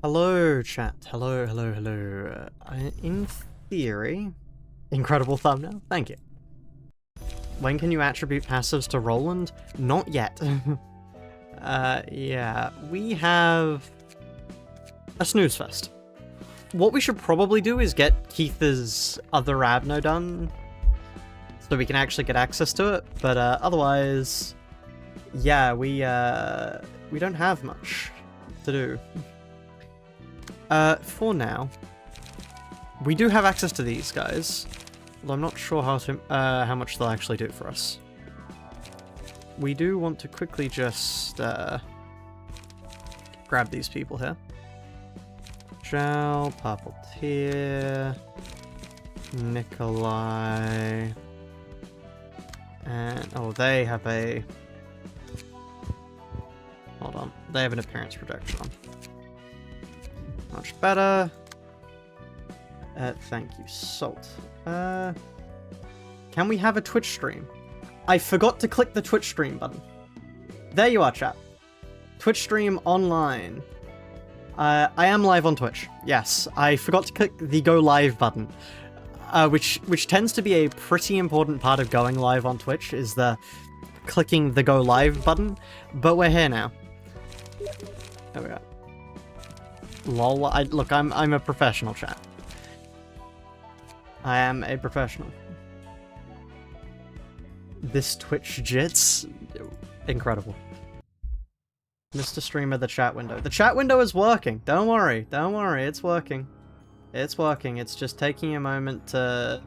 Hello, chat. Hello, hello, hello. In theory, incredible thumbnail. Thank you. When can you attribute passives to Roland? Not yet. Yeah, we have a snooze fest. What we should probably do is get Keith's other Abno done so we can actually get access to it, but otherwise, yeah, we don't have much to do. For now, we do have access to these guys, although I'm not sure how much they'll actually do for us. We do want to quickly just grab these people here. Gel, Purple Tear, Nikolai, and oh, they have a. Hold on, they have an appearance projection on. Much better. Thank you, Salt. Can we have a Twitch stream? I forgot to click the Twitch stream button. There you are, chat. Twitch stream online. I am live on Twitch. Yes, I forgot to click the go live button, which tends to be a pretty important part of going live on Twitch, is the clicking the go live button. But we're here now. There we go. Lol. Look, I'm a professional, chat. I am a professional. This Twitch jits, incredible. Mr. Streamer, the chat window. The chat window is working. Don't worry. Don't worry. It's working. It's working. It's just taking a moment to...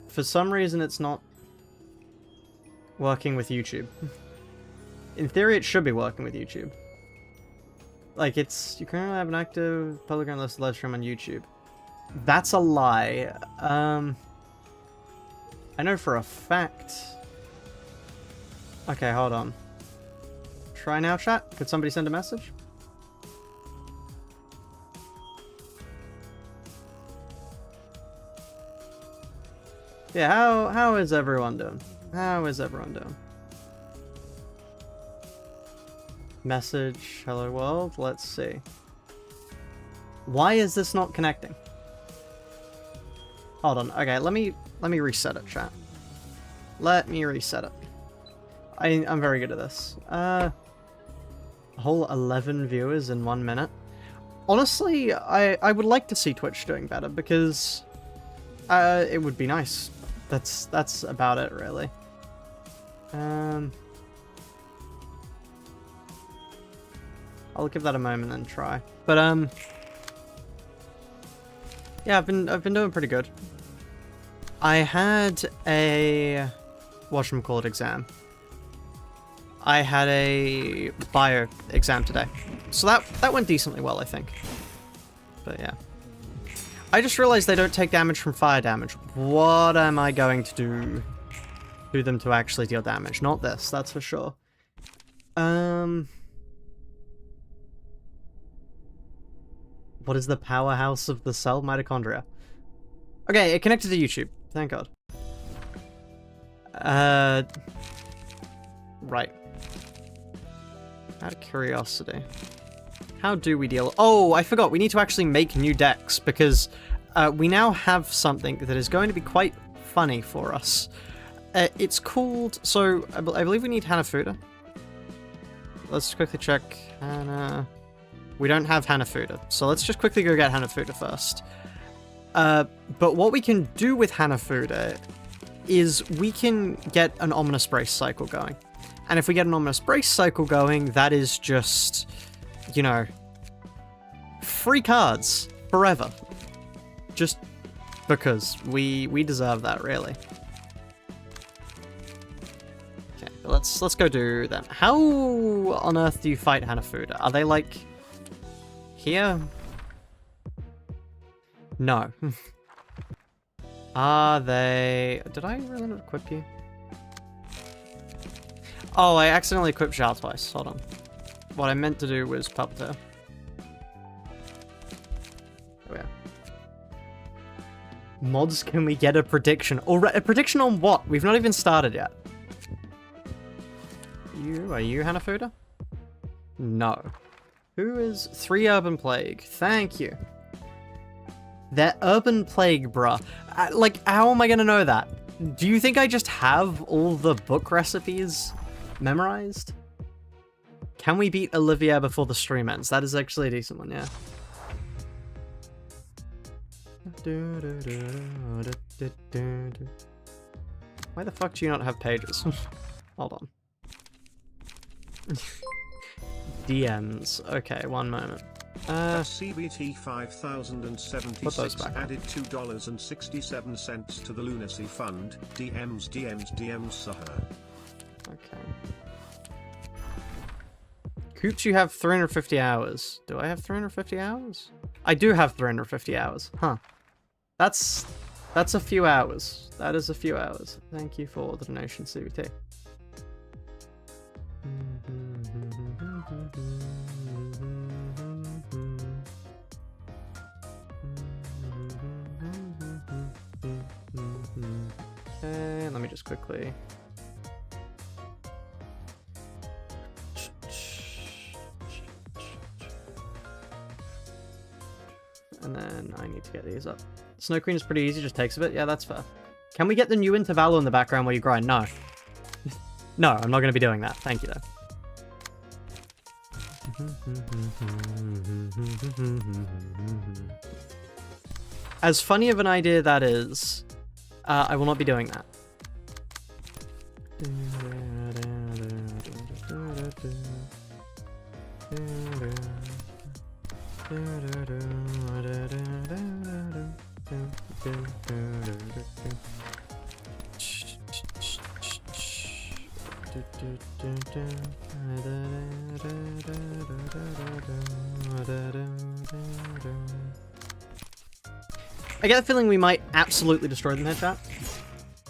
For some reason, it's not working with YouTube. In theory, it should be working with YouTube. Like, it's... You currently have an active public and listed live stream on YouTube. That's a lie. I know for a fact... Okay, hold on. Try now, chat? Could somebody send a message? Yeah, how is everyone doing? How is everyone doing? Message, hello world, let's see. Why is this not connecting? Hold on, okay, let me reset it, chat. Let me reset it. I'm very good at this. A whole 11 viewers in 1 minute. Honestly, I would like to see Twitch doing better, because it would be nice. That's about it, really. I'll give that a moment and try. But yeah, I've been doing pretty good. I had a whatchamacallit exam. I had a bio exam today. So that went decently well, I think. But yeah. I just realized they don't take damage from fire damage. What am I going to do to them to actually deal damage? Not this, that's for sure. What is the powerhouse of the cell? Mitochondria. Okay, it connected to YouTube. Thank God. Right. Out of curiosity. How do we deal... Oh, I forgot. We need to actually make new decks, because we now have something that is going to be quite funny for us. It's called... So, I believe we need Hanafuda. Let's quickly check. Hana... We don't have Hanafuda, so let's just quickly go get Hanafuda first. But what we can do with Hanafuda is we can get an Ominous Brace cycle going. And if we get an Ominous Brace cycle going, that is just, you know, free cards forever. Just because we deserve that, really. Okay, let's go do them. How on earth do you fight Hanafuda? Are they like here? No. Are they... Did I really not equip you? Oh, I accidentally equipped Zhao twice. Hold on. What I meant to do was Puppeteer. Oh yeah. Mods, can we get a prediction? Or a prediction on what? We've not even started yet. Are you Hanafuda? No. Who is 3 Urban Plague? Thank you. They're Urban Plague, bruh. Like, how am I gonna know that? Do you think I just have all the book recipes memorized? Can we beat Olivier before the stream ends? That is actually a decent one, yeah. Why the fuck do you not have pages? Hold on. DMs. Okay, one moment. CBT 5076 added $2.67 to the Lunacy Fund. DMs Sahar. Okay. Coops, you have 350 hours. Do I have 350 hours? I do have 350 hours. Huh. That's a few hours. That is a few hours. Thank you for the donation, CBT. Okay, let me just quickly... And then I need to get these up. Snow Queen is pretty easy, just takes a bit. Yeah, that's fair. Can we get the new intervallo in the background while you grind? No. No, I'm not going to be doing that. Thank you, though. As funny of an idea that is, I will not be doing that. I get the feeling we might absolutely destroy them here, chat.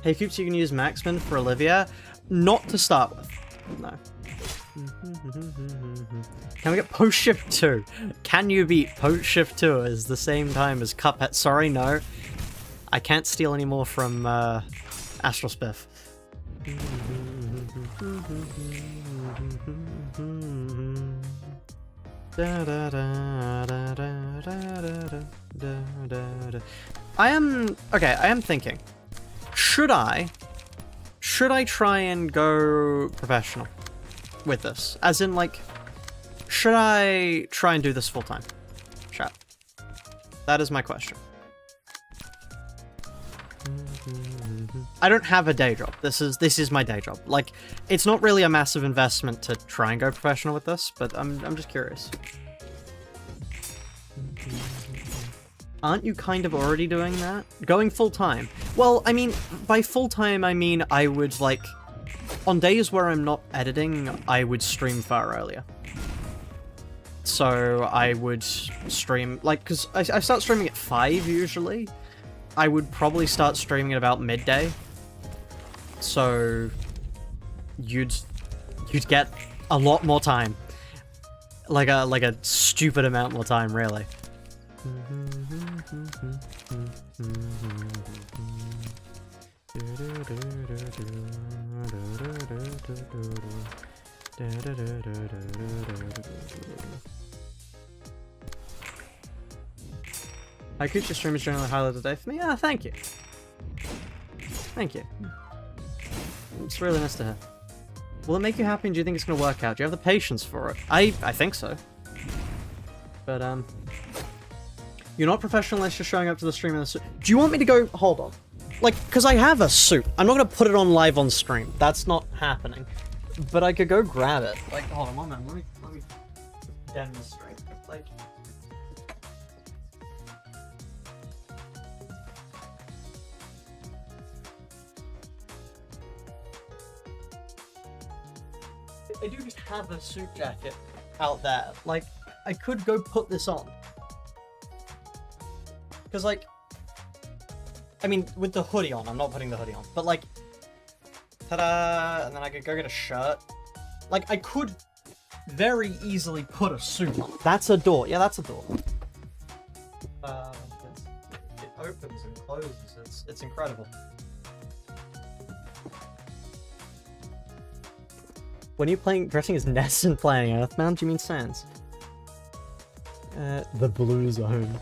Hey, Coops, you can use Maxman for Olivier. Not to start with. No. Can we get Post Shift 2? Can you beat Post Shift 2 as the same time as Cuphead? Sorry, no. I can't steal any more from Astral Spiff. I am thinking, should I try and go professional with this? As in, like, should I try and do this full time? Chat. That is my question. I don't have a day job. This is my day job. Like, it's not really a massive investment to try and go professional with this, but I'm just curious. Aren't you kind of already doing that? Going full time? Well, I mean, by full time, I mean I would, like, on days where I'm not editing, I would stream far earlier. So I would stream, like, because I start streaming at 5 usually. I would probably start streaming at about midday. So you'd get a lot more time. Like a stupid amount more time, really. I could just stream is generally highlight of the day for me. Ah, thank you. Thank you. It's really nice to hear. Will it make you happy and do you think it's going to work out? Do you have the patience for it? I think so. But, you're not professional unless you're showing up to the stream in a suit. Do you want me to go... Hold on. Like, because I have a suit. I'm not going to put it on live on stream. That's not happening. But I could go grab it. Like, hold on one minute. Let me demonstrate. Like... I do just have a suit jacket out there. Like, I could go put this on. Because, like, I mean, with the hoodie on, I'm not putting the hoodie on, but, like, ta-da, and then I could go get a shirt. Like, I could very easily put a suit on. That's a door. Yeah, that's a door. It opens and closes. It's incredible. When you're dressing as Ness and playing Earthbound, do you mean Sans? The blue zone.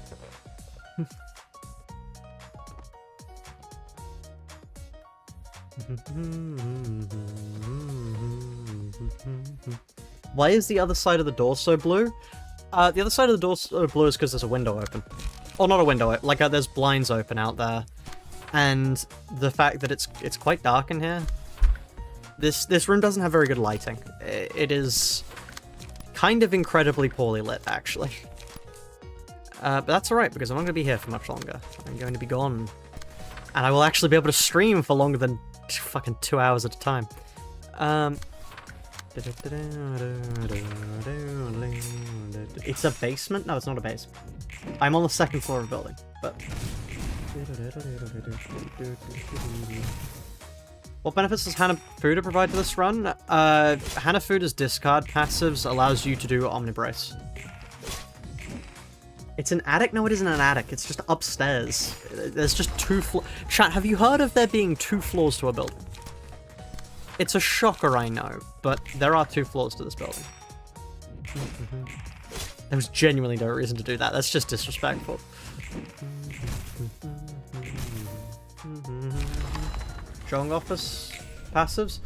Why is the other side of the door so blue? The other side of the door so blue is because there's a window open. Or not a window, like there's blinds open out there. And the fact that it's quite dark in here. This room doesn't have very good lighting. It is kind of incredibly poorly lit, actually. But that's alright, because I'm not going to be here for much longer. I'm going to be gone. And I will actually be able to stream for longer than fucking 2 hours at a time. It's a basement? No, it's not a basement. I'm on the second floor of a building, but... What benefits does Hanafuda provide to this run? Hanafuda's discard passives allows you to do Omnibrace. It's an attic? No, it isn't an attic. It's just upstairs. There's just 2 floors. Chat, have you heard of there being 2 floors to a building? It's a shocker, I know, but there are 2 floors to this building. There was genuinely no reason to do that. That's just disrespectful. Jong office passives?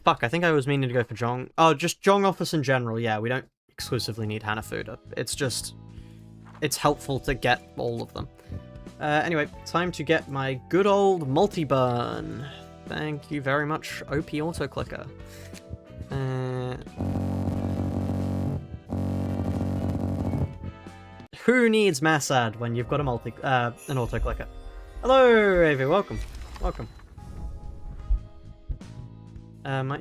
Fuck, I think I was meaning to go for Jong. Oh, just Jong office in general. Yeah, we don't exclusively need Hanafuda. It's just... it's helpful to get all of them. Anyway, time to get my good old multi-burn. Thank you very much, OP Auto-Clicker. Who needs mass ad when you've got a an auto-clicker? Hello, Avi, welcome. Welcome.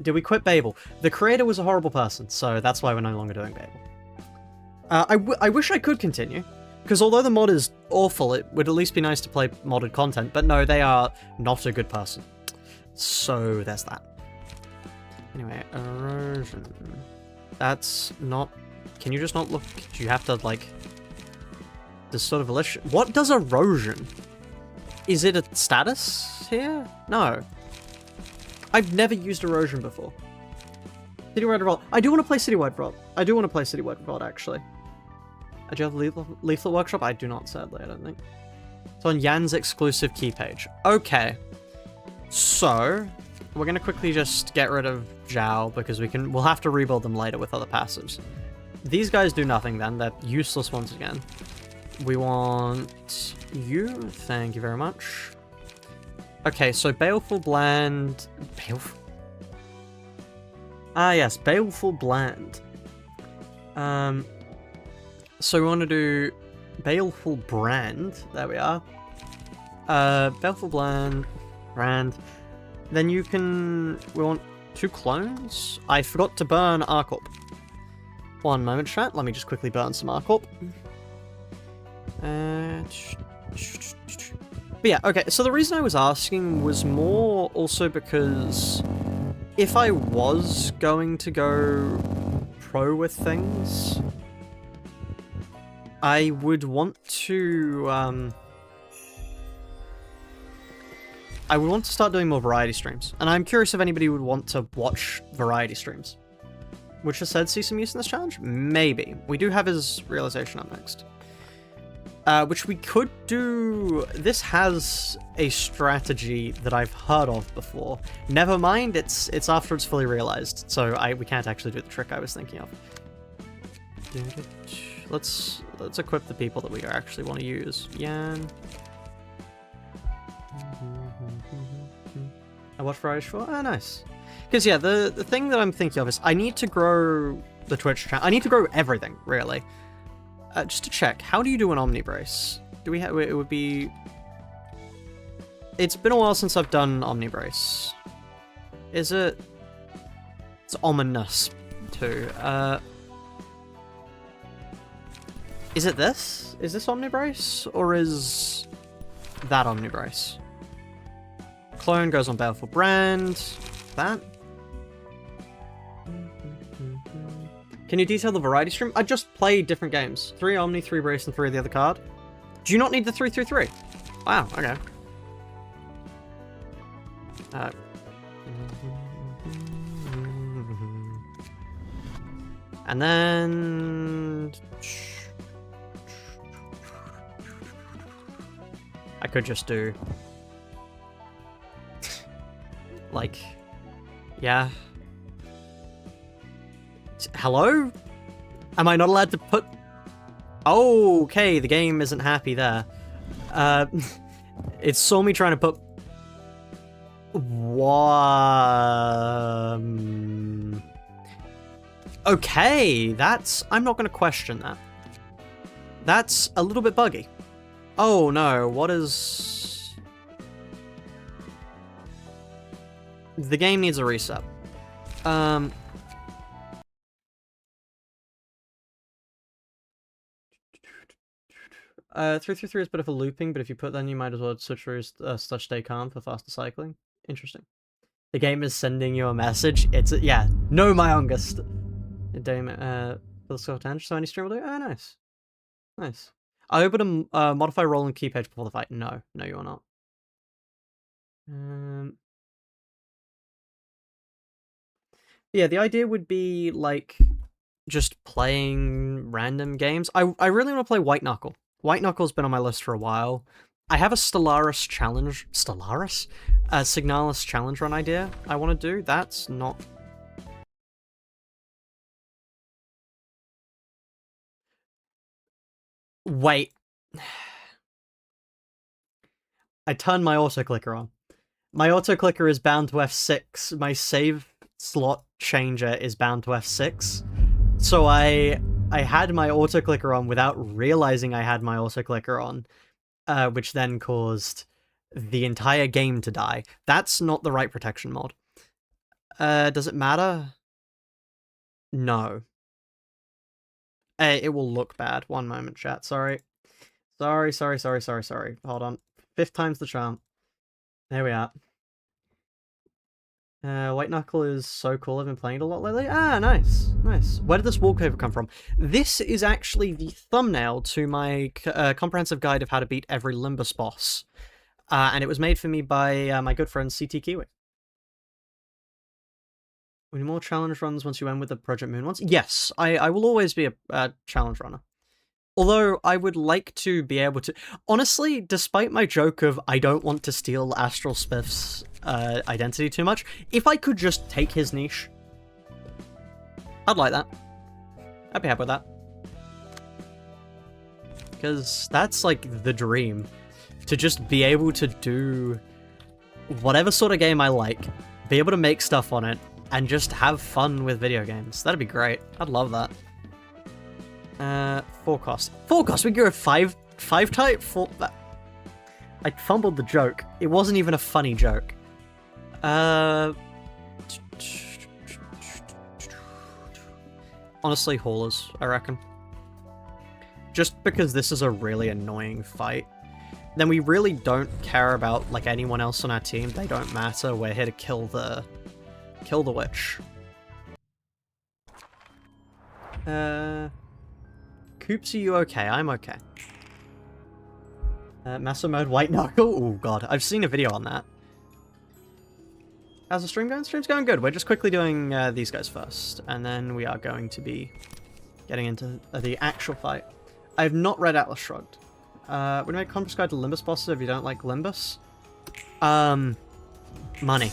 Did we quit Babel? The creator was a horrible person, so that's why we're no longer doing Babel. I wish I could continue, because although the mod is awful, it would at least be nice to play modded content, but no, they are not a good person. So there's that. Anyway, erosion. That's not... Can you just not look? Do you have to, like... This sort of illusion... What does erosion? Is it a status here? No. I've never used erosion before. Citywide Revolt. I do want to play Citywide Revolt. I do want to play Citywide Revolt, actually. Do you have Lethal Workshop? I do not, sadly, I don't think. It's on Yan's exclusive key page. Okay. So, we're going to quickly just get rid of Zhao, because we'll have to rebuild them later with other passives. These guys do nothing then. They're useless once again. We want you. Thank you very much. Okay, so Baleful Bland... Baleful? Ah, yes, Baleful Bland. So we want to do Baleful Brand. There we are. Baleful Brand. Then you can... We want 2 clones. I forgot to burn Arcorp. One moment, chat. Let me just quickly burn some Arcorp. But yeah, okay, so the reason I was asking was more also because if I was going to go pro with things, I would want to, I would want to start doing more variety streams. And I'm curious if anybody would want to watch variety streams. Which has said see some use in this challenge? Maybe. We do have his realization up next. Which we could do... This has a strategy that I've heard of before. Never mind, it's after it's fully realized, so we can't actually do the trick I was thinking of. Let's equip the people that we actually want to use. Yan. I watched Variety Show. Ah, nice. Because yeah, the thing that I'm thinking of is I need to grow the Twitch channel. I need to grow everything, really. Just to check, how do you do an Omnibrace? Do we have... It would be... It's been a while since I've done Omnibrace. Is it... It's ominous, too. Is it this? Is this Omnibrace? Or is that Omnibrace? Clone goes on Baleful Brand. That? Can you detail the variety stream? I just play different games. 3 Omni, 3 Brace, and 3 of the other card. Do you not need the 3-3-3? Wow, okay. And then... I could just do... like... yeah. Hello? Am I not allowed to put... oh, okay, the game isn't happy there. It saw me trying to put... okay, that's... I'm not going to question that. That's a little bit buggy. Oh no, what is... the game needs a reset. 333 is a bit of a looping, but if you put then you might as well switch through such stay calm for faster cycling. Interesting. The game is sending you a message. It's yeah, no my youngest. For the score 10, so any stream will do. Oh, nice, nice. Are you able to modify roll and key page before the fight? No, no, you are not. Yeah, the idea would be like just playing random games. I really want to play White Knuckle. White Knuckle's been on my list for a while. I have a Signalis challenge run idea I want to do. That's not... wait. I turned my auto-clicker on. My auto-clicker is bound to F6. My save slot changer is bound to F6. So I had my auto-clicker on without realizing I had my auto-clicker on, which then caused the entire game to die. That's not the right protection mod. Does it matter? No. It will look bad. One moment, chat. Sorry. Sorry. Hold on. 5th time's the charm. There we are. White Knuckle is so cool. I've been playing it a lot lately. Ah, nice. Nice. Where did this wallpaper come from? This is actually the thumbnail to my comprehensive guide of how to beat every Limbus boss. And it was made for me by my good friend CT Kiwi. We need more challenge runs once you end with the Project Moon ones? Yes, I will always be a challenge runner. Although, I would like to be able to... honestly, despite my joke of I don't want to steal Astral Spiff's identity too much, if I could just take his niche, I'd like that. I'd be happy with that. Because that's, like, the dream. To just be able to do whatever sort of game I like, be able to make stuff on it, and just have fun with video games. That'd be great. I'd love that. Forecast. Forecast, we go with 5 type? I fumbled the joke. It wasn't even a funny joke. Honestly, haulers, I reckon. Just because this is a really annoying fight. Then we really don't care about, like, anyone else on our team. They don't matter. We're here to kill the witch. Coops, are you okay? I'm okay. Master mode White Knuckle? Oh god, I've seen a video on that. How's the stream going? Stream's going good. We're just quickly doing these guys first, and then we are going to be getting into the actual fight. I have not read Atlas Shrugged. Would you make Conference Guide to Limbus bosses if you don't like Limbus? Money.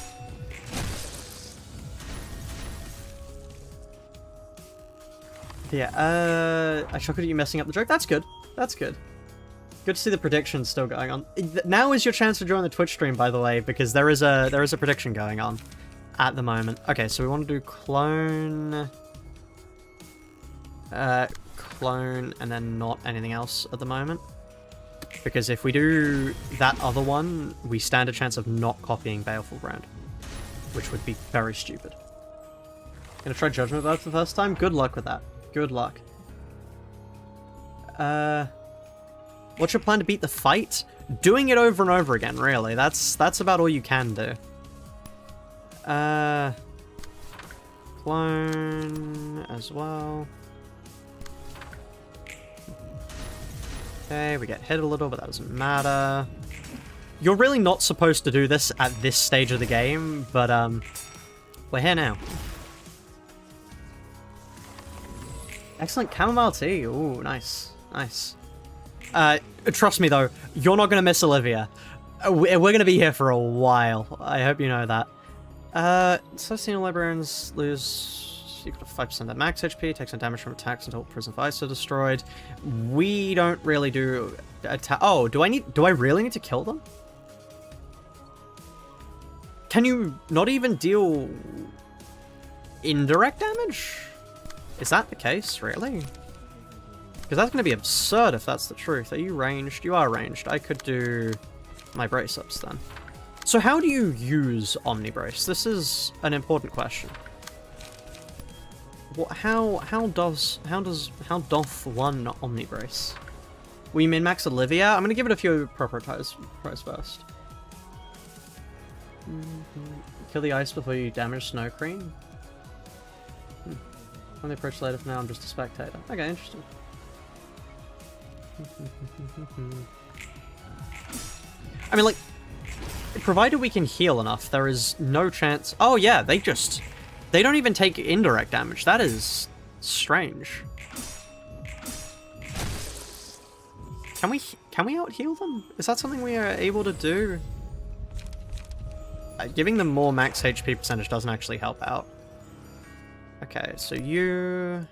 Yeah, I chuckled at you messing up the joke. That's good. That's good. Good to see the predictions still going on. Now is your chance to join the Twitch stream, by the way, because there is a prediction going on at the moment. Okay, so we want to do clone, clone, and then not anything else at the moment. Because if we do that other one, we stand a chance of not copying Baleful Brand, which would be very stupid. Gonna try Judgment Bird for the first time? Good luck with that. Good luck. What's your plan to beat the fight? Doing it over and over again, really. That's about all you can do. Clone as well. Okay, we get hit a little, but that doesn't matter. You're really not supposed to do this at this stage of the game, but we're here now. Excellent chamomile tea. Ooh, nice. Nice. Trust me though, you're not gonna miss Olivia. We're gonna be here for a while. I hope you know that. Celestial Librarians lose equal to 5% of max HP, takes no damage from attacks until prison vice are destroyed. We don't really do attack. Oh, do I really need to kill them? Can you not even deal indirect damage? Is that the case, really? Because that's going to be absurd if that's the truth. Are you ranged? You are ranged. I could do my brace-ups then. So how do you use Omni Brace? This is an important question. What? How doth one Omni Brace? We min-max Olivia? I'm going to give it a few proper tries first. Kill the ice before you damage Snow Cream? When they approach later, for now I'm just a spectator. Okay, interesting. I mean, like, provided we can heal enough, there is no chance... Oh yeah, they don't even take indirect damage. That is strange. Can we out-heal them? Is that something we are able to do? Giving them more max HP percentage doesn't actually help out. Okay, so you...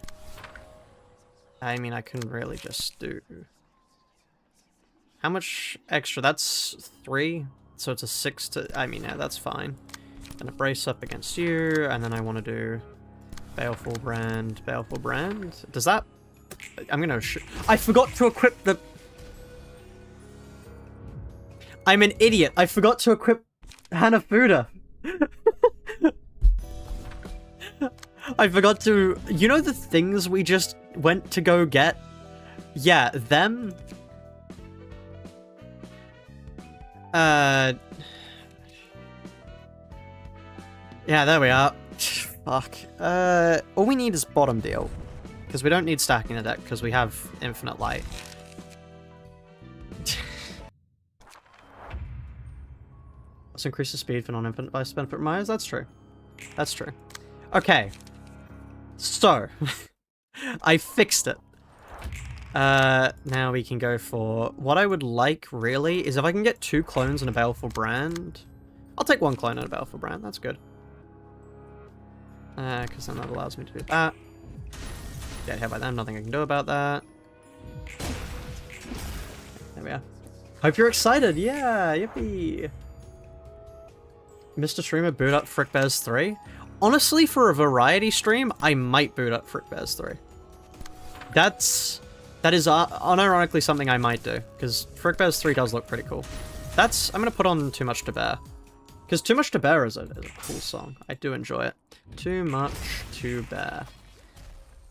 I mean, I can really just do... How much extra? That's 3, so it's a 6 to... I mean, yeah, that's fine. And a brace up against you, and then I want to do... Baleful Brand. Does that... I'm gonna... I forgot to equip the... I'm an idiot. I forgot to equip Hanafuda. I forgot to... You know the things we just went to go get? Yeah, them... Yeah, there we are. Fuck. All we need is bottom deal. Because we don't need stacking the deck, because we have infinite light. Let's increase the speed for non-infinite by benefit reminders. That's true. That's true. Okay. So. I fixed it. Now we can go for... What I would like, really, is if I can get 2 clones and a Baleful Brand. I'll take 1 clone and a Baleful Brand. That's good. Because then that allows me to do that. Get hit by them. Nothing I can do about that. There we are. Hope you're excited. Yeah, yippee. Mr. Streamer, boot up Frick Bears 3. Honestly, for a variety stream, I might boot up Frick Bears 3. That is unironically something I might do, because Frick Bears 3 does look pretty cool. I'm going to put on Too Much to Bear. Because Too Much to Bear is a cool song. I do enjoy it. Too Much to Bear.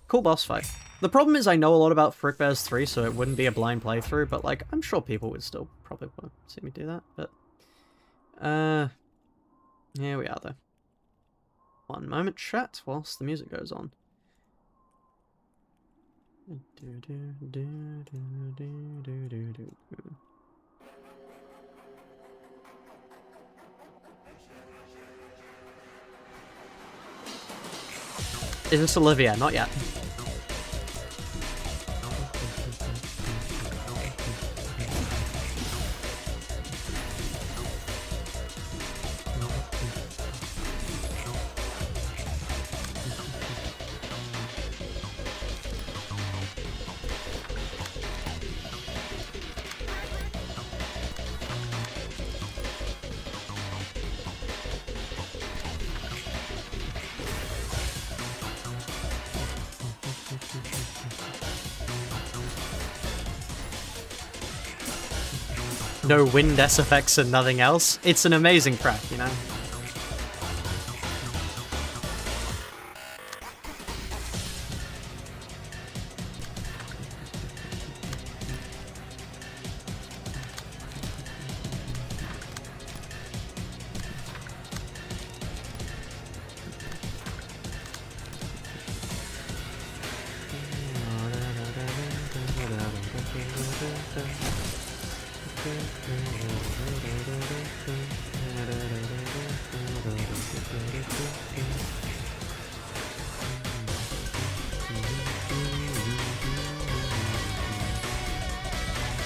Cool boss fight. The problem is I know a lot about Frick Bears 3, so it wouldn't be a blind playthrough, but like, I'm sure people would still probably want to see me do that, but... Here we are, though. One moment, chat, whilst the music goes on. Is this Olivia? Not yet. No wind SFX and nothing else. It's an amazing track, you know?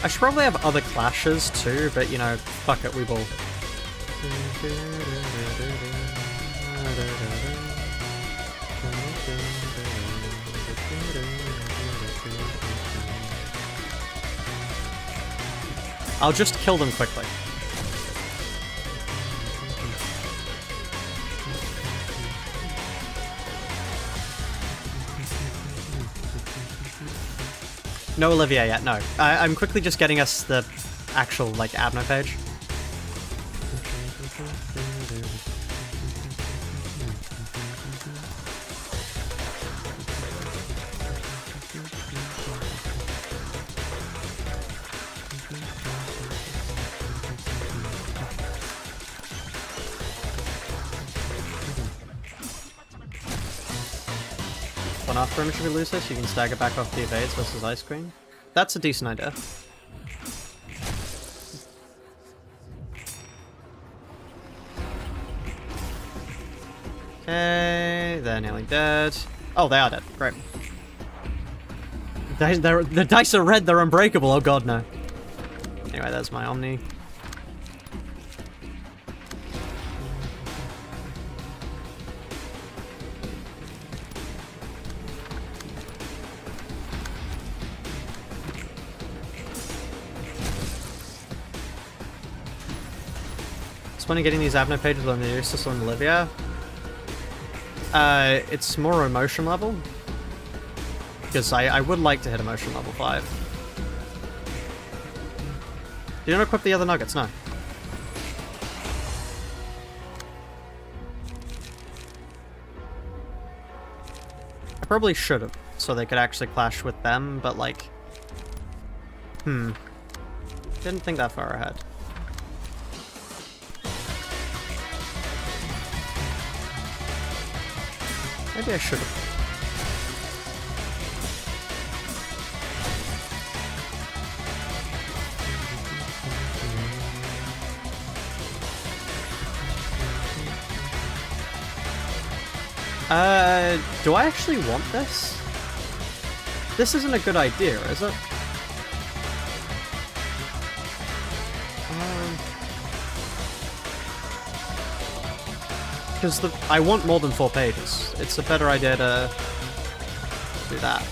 I should probably have other clashes too, but you know, fuck it, we will. I'll just kill them quickly. No Olivier yet, no. I'm quickly just getting us the actual, like, Abno page. One after him should we lose this, you can stagger back off the evades versus ice cream. That's a decent idea. Okay, they're nearly dead. Oh, they are dead. Great. The dice are red, they're unbreakable. Oh god, no. Anyway, there's my Omni. When getting these Abno pages on the Eustace and Olivia, it's more emotion level, because I would like to hit emotion level 5. You don't equip the other nuggets, no. I probably should have, so they could actually clash with them, but like, didn't think that far ahead. Maybe I should have. Do I actually want this? This isn't a good idea, is it? Because I want more than 4 pages. It's a better idea to do that.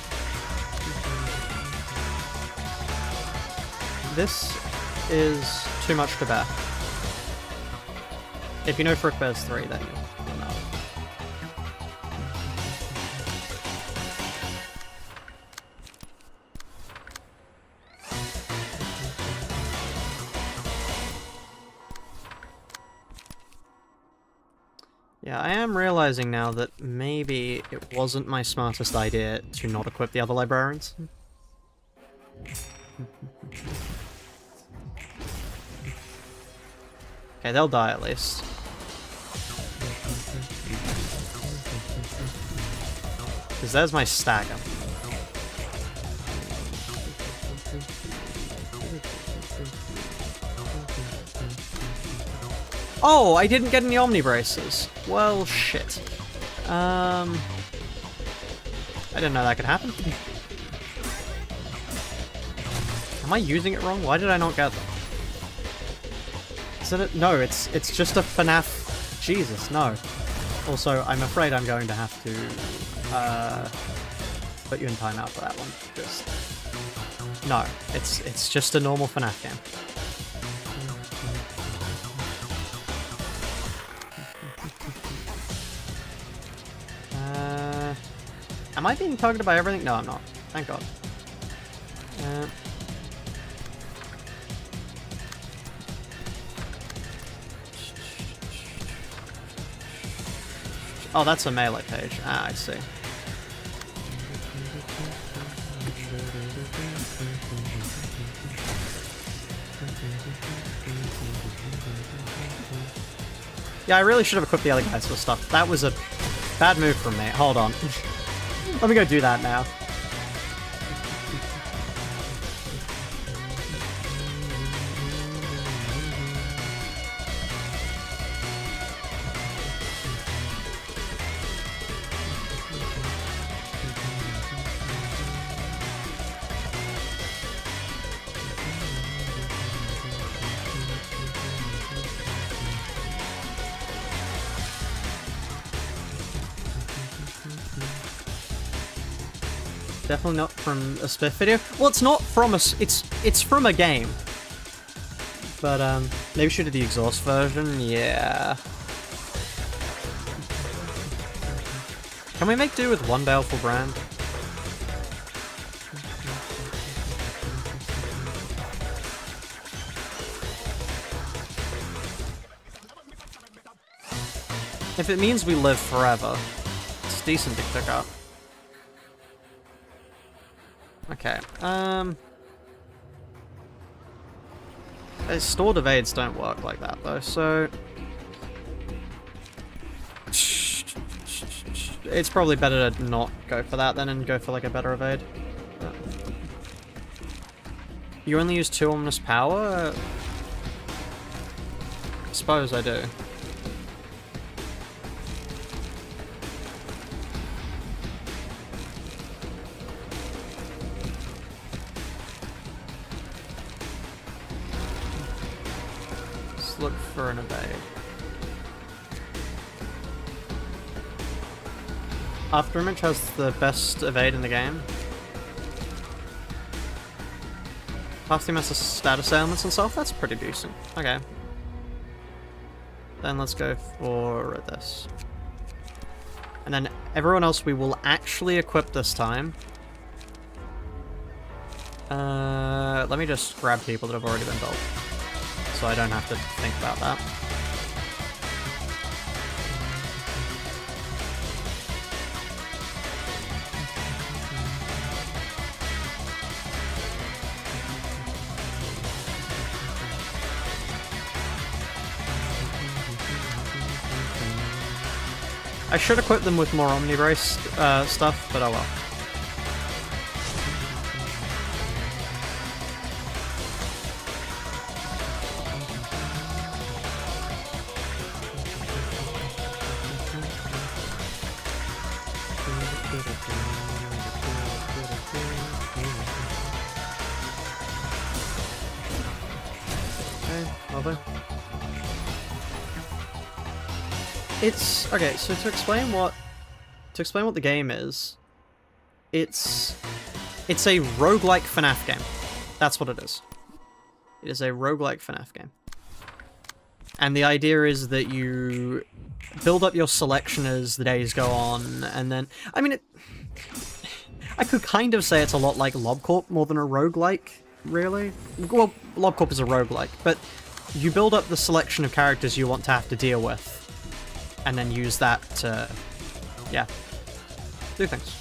This is too much to bear. If you know Frick bears 3, then you'll know. Yeah, I am realizing now that maybe it wasn't my smartest idea to not equip the other librarians. Okay, they'll die at least. Because there's my stagger. Oh, I didn't get any Omni braces. Well, shit. I didn't know that could happen. Am I using it wrong? Why did I not get them? Is it? No, it's just a FNAF. Jesus, no. Also, I'm afraid I'm going to have to put you in timeout for that one. Just no, it's just a normal FNAF game. Am I being targeted by everything? No, I'm not. Thank God. Oh, that's a melee page. Ah, I see. Yeah, I really should have equipped the other guys with stuff. That was a bad move from me. Hold on. Let me go do that now. Definitely not from a Spiff video. Well, it's not from a... It's from a game. But, maybe we should do the exhaust version? Yeah. Can we make do with one baleful brand? If it means we live forever, it's decent to pick up. Okay, stored evades don't work like that though, so... It's probably better to not go for that then and go for like a better evade. You only use 2 ominous power? I suppose I do. Let's look for an evade. Afterimage has the best evade in the game. Half team has the status ailments and stuff, that's pretty decent. Okay. Then let's go for this. And then everyone else we will actually equip this time. Let me just grab people that have already been built, so I don't have to think about that. I should equip them with more Omnibrace stuff, but oh well. Okay, lovely. It's okay. So to explain what the game is, it's a roguelike FNAF game. That's what it is. It is a roguelike FNAF game. And the idea is that you build up your selection as the days go on, and then I mean I could kind of say it's a lot like LobCorp more than a roguelike, really. Well, LobCorp is a roguelike, but you build up the selection of characters you want to have to deal with, and then use that to, yeah, do things.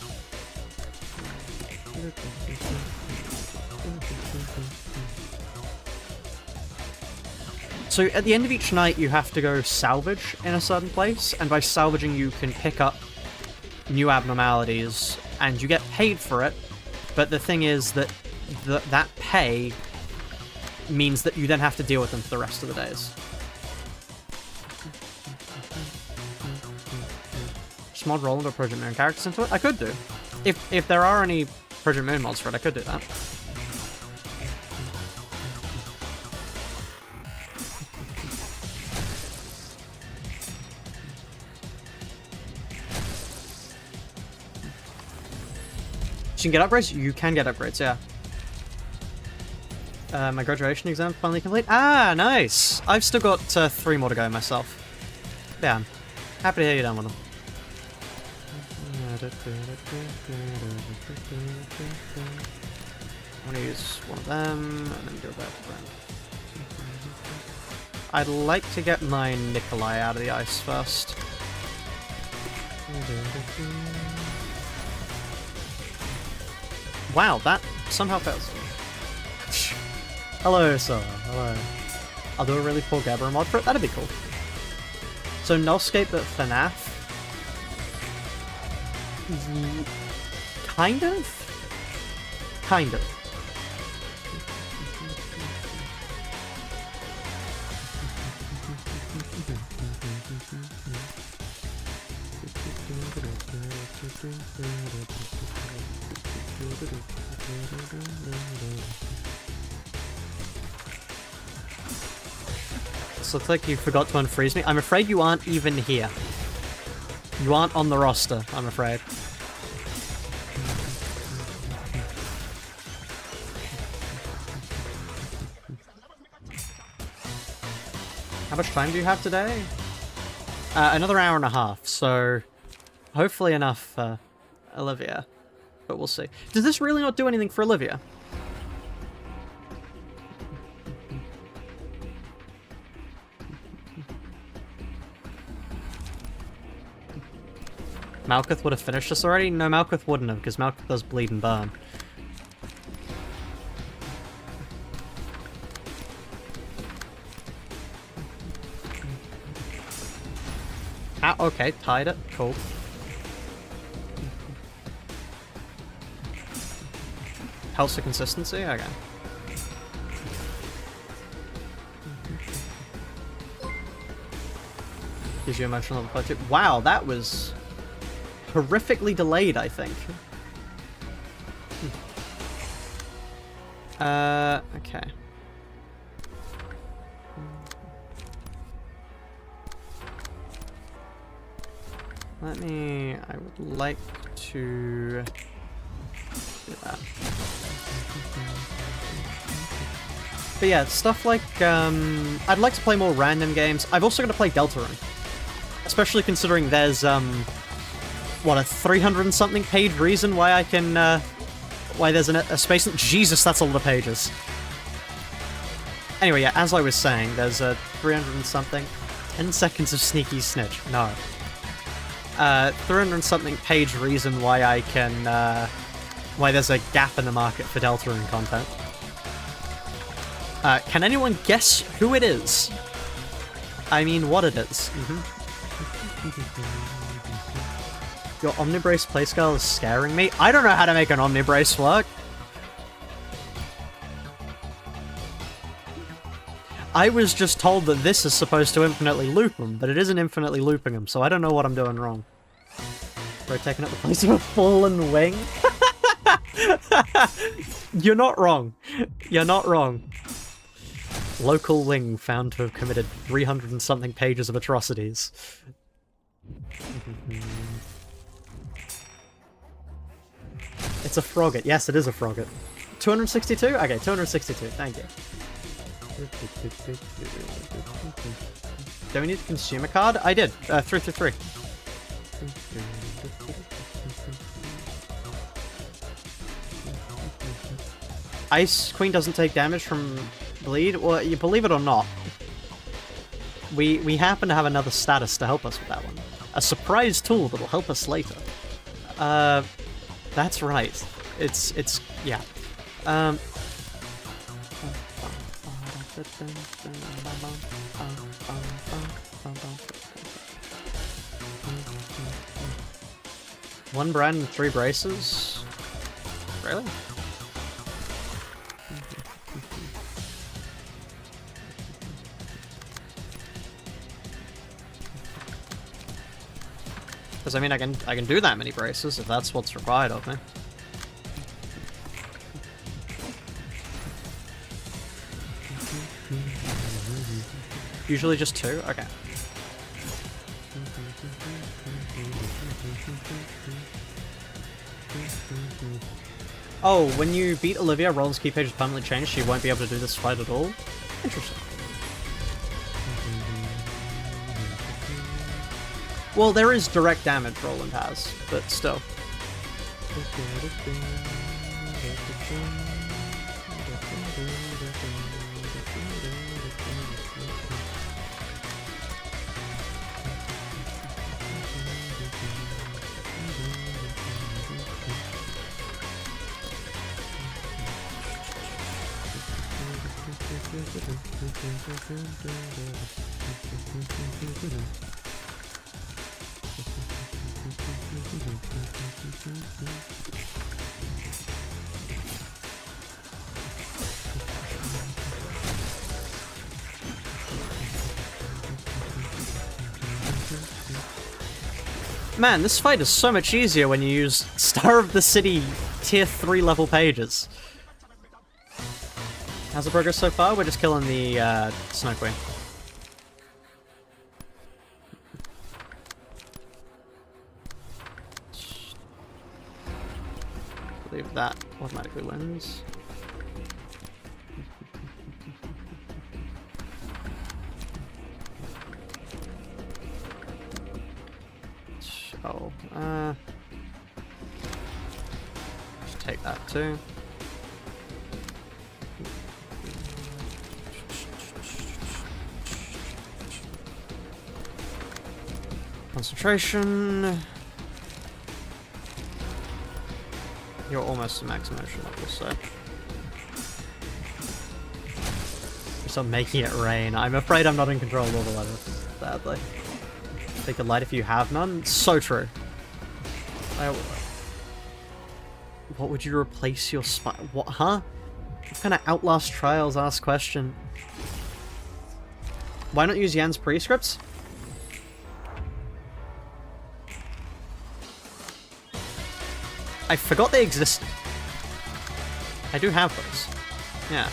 So at the end of each night you have to go salvage in a certain place, and by salvaging you can pick up new abnormalities, and you get paid for it, but the thing is that that pay means that you then have to deal with them for the rest of the days. Mod roll into Project Moon characters into it? I could do. If there are any Project Moon mods for it, I could do that. So you can get upgrades? You can get upgrades, yeah. My graduation exam finally complete. Ah, nice! I've still got 3 more to go myself. Yeah, I'm happy to hear you're done with them. I'm gonna use one of them, and then go back to brand. I'd like to get my Nikolai out of the ice first. Wow, that somehow fails. Hello, sir. Hello. I'll do a really poor Gabber mod for it. That'd be cool. So Nullscape but FNAF. Kind of? Kind of. This looks like you forgot to unfreeze me. I'm afraid you aren't even here. You aren't on the roster, I'm afraid. How much time do you have today? Another hour and a half, so hopefully enough, Olivia. But we'll see. Does this really not do anything for Olivia? Malkuth would have finished this already? No, Malkuth wouldn't have, because Malkuth does bleed and burn. Ah, okay, tied it. Cool. Helps the consistency? Okay. Gives you emotional level 2. Wow, that was horrifically delayed, I think. Okay. I would like to do that. But yeah, stuff like, I'd like to play more random games. I've also got to play Deltarune. Especially considering there's, what, a 300 and something page reason why I can, why there's a space... Jesus, that's a lot of pages. Anyway, yeah, as I was saying, there's a 300 and something... 10 seconds of sneaky snitch. No. 300 and something page reason why I can, why there's a gap in the market for Deltarune content. Can anyone guess who it is? I mean, what it is. Your Omnibrace playscale is scaring me. I don't know how to make an Omnibrace work. I was just told that this is supposed to infinitely loop them, but it isn't infinitely looping them, so I don't know what I'm doing wrong. Bro, taking up the place of a fallen wing? You're not wrong. You're not wrong. Local wing found to have committed 300 and something pages of atrocities. It's a frogget. Yes, it is a frogget. 262? Okay, 262. Thank you. Do we need to consume a card? I did. 333. Ice Queen doesn't take damage from bleed? Well, you believe it or not, we happen to have another status to help us with that one. A surprise tool that'll help us later. That's right. It's yeah. One brand and 3 braces? Really? Because I mean, I can do that many braces if that's what's required of me. Usually just 2? Okay. Oh, when you beat Olivia, Roland's key page is permanently changed, so you won't be able to do this fight at all? Interesting. Well, there is direct damage Roland has, but still. Man, this fight is so much easier when you use Star of the City tier 3 level pages. How's the progress so far? We're just killing the Snow Queen. I believe that automatically wins. Just take that too. Concentration. You're almost to max emotion level, so. Stop making it rain. I'm afraid I'm not in control of all the weather, sadly. Take a light if you have none. So true. What would you replace your what, huh? What kind of Outlast Trials ass question? Why not use Jan's prescripts? I forgot they existed. I do have those. Yeah.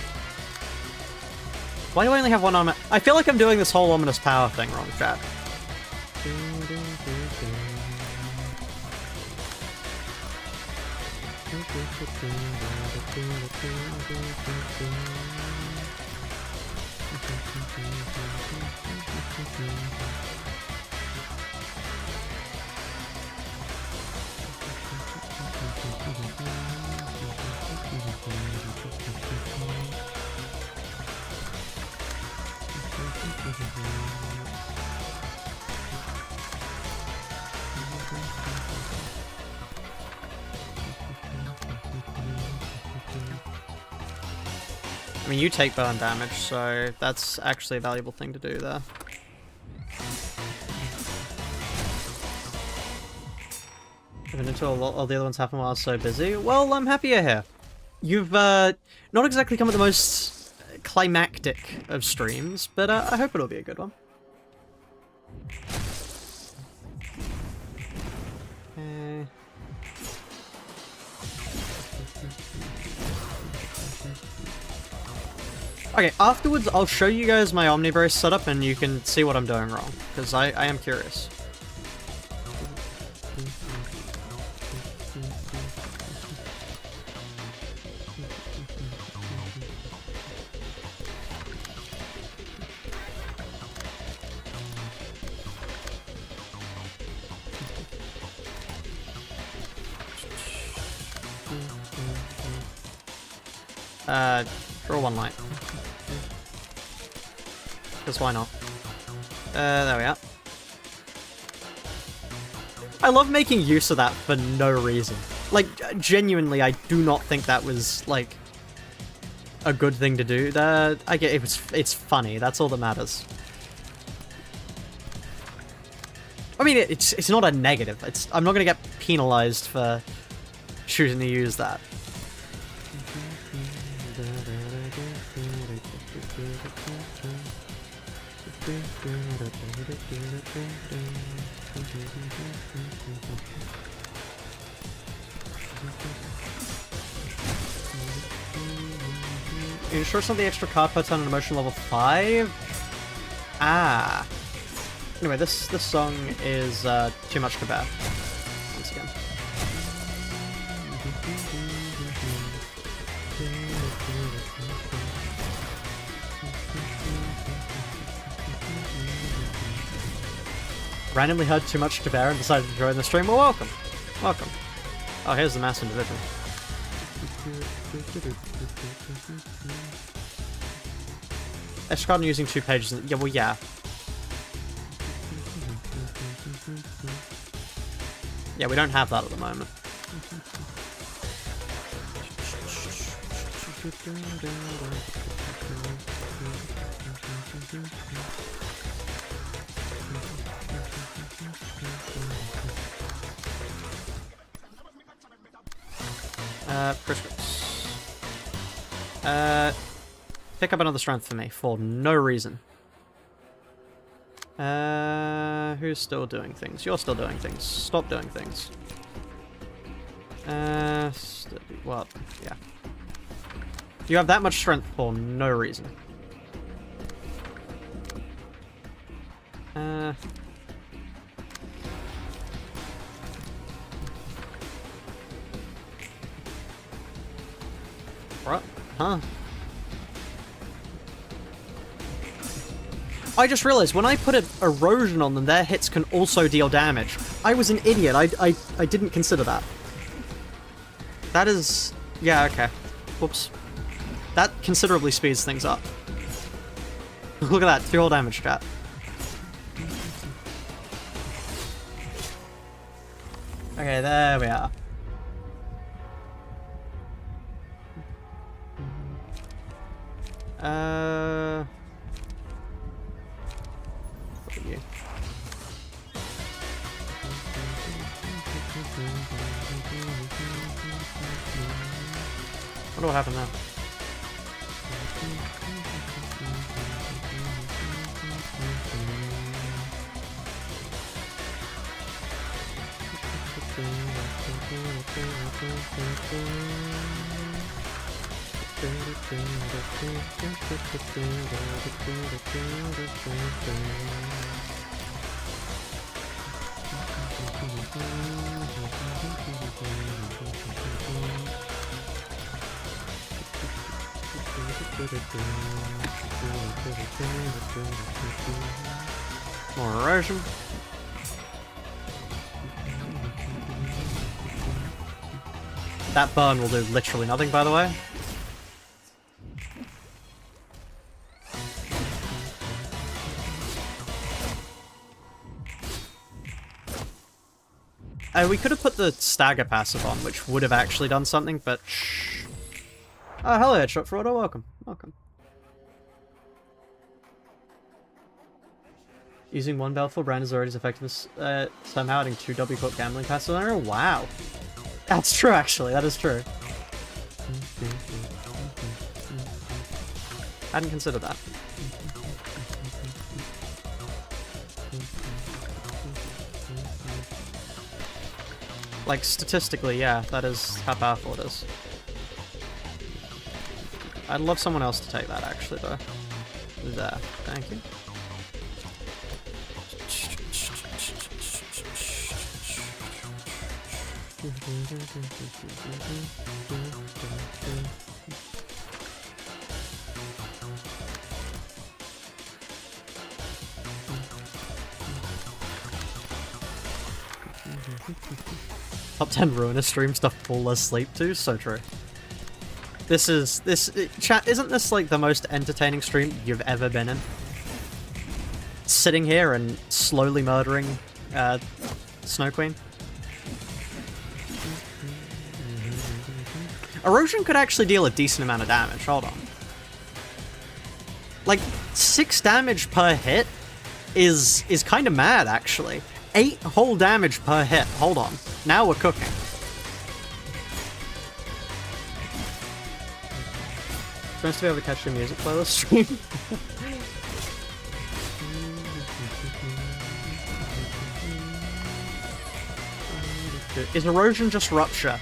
Why do I only have one on? I feel like I'm doing this whole ominous power thing wrong, chat. I mean, you take burn damage, so that's actually a valuable thing to do there. Even until all the other ones happen while I was so busy. Well, I'm happy you're here. You've not exactly come at the most climactic of streams, but I hope it'll be a good one. Okay, afterwards I'll show you guys my Omnibrace setup and you can see what I'm doing wrong, because I am curious. Draw one light. Because why not? There we are. I love making use of that for no reason. Like, genuinely, I do not think that was, like, a good thing to do. I get it's funny, that's all that matters. I mean, it's not a negative. I'm not gonna get penalized for choosing to use that. You ensure it's not the extra card per turn on emotion level 5? Ah. Anyway, this song is too much to bear. Once again. Randomly heard too much to bear and decided to join the stream. Well, welcome. Welcome. Oh, here's the mass individual. Extra card using 2 pages. Yeah, well, yeah. Yeah, we don't have that at the moment. Prescripts. Pick up another strength for me for no reason. Who's still doing things? You're still doing things. Stop doing things. What? Yeah. You have that much strength for no reason. What? Huh? I just realized when I put an erosion on them, their hits can also deal damage. I was an idiot. I didn't consider that. That is... Yeah, okay. Whoops. That considerably speeds things up. Look at that, 2 whole damage, chat. Okay, there we are. What are you? Wonder what happened there. More erosion. That burn will do literally nothing, by the way. We could have put the stagger passive on, which would have actually done something, but shh. Oh, hello, Headshot Fraudo. Welcome. Welcome. Using one Baleful Brand is already as effective as somehow adding 2 W Corp gambling passive on her. Wow. That's true, actually. That is true. Hadn't considered that. Like, statistically, yeah, that is how powerful it is. I'd love someone else to take that, actually, though. There. Thank you. Top 10 Ruiner stream stuff fall asleep to? So true. Chat, isn't this like the most entertaining stream you've ever been in? Sitting here and slowly murdering Snow Queen. Erosion could actually deal a decent amount of damage, hold on. Like, 6 damage per hit is kind of mad, actually. 8 whole damage per hit, hold on. Now we're cooking. Supposed to be able to catch your music playlist stream. Is erosion just rupture?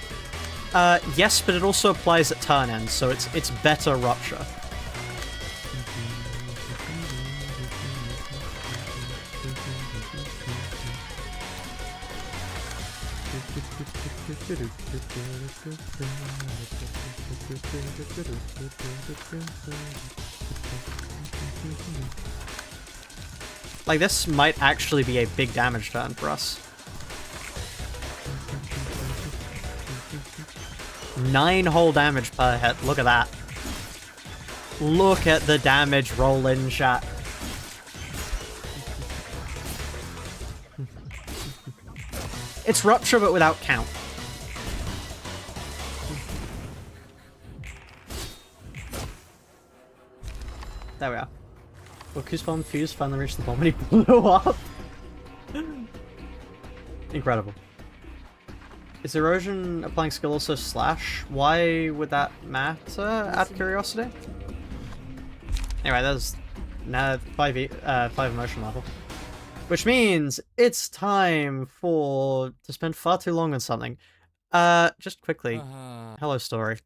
Yes, but it also applies at turn end, so it's better rupture. Like, this might actually be a big damage turn for us. 9 whole damage per hit. Look at that. Look at the damage roll in, chat. It's rupture, but without count. There we are. Goku's bomb fuse finally reached the bomb and he blew up. Incredible. Is erosion applying skill also slash? Why would that matter? Out of curiosity. Anyway, that's now 5 emotion level, which means it's time to spend far too long on something. Just quickly. Hello, story.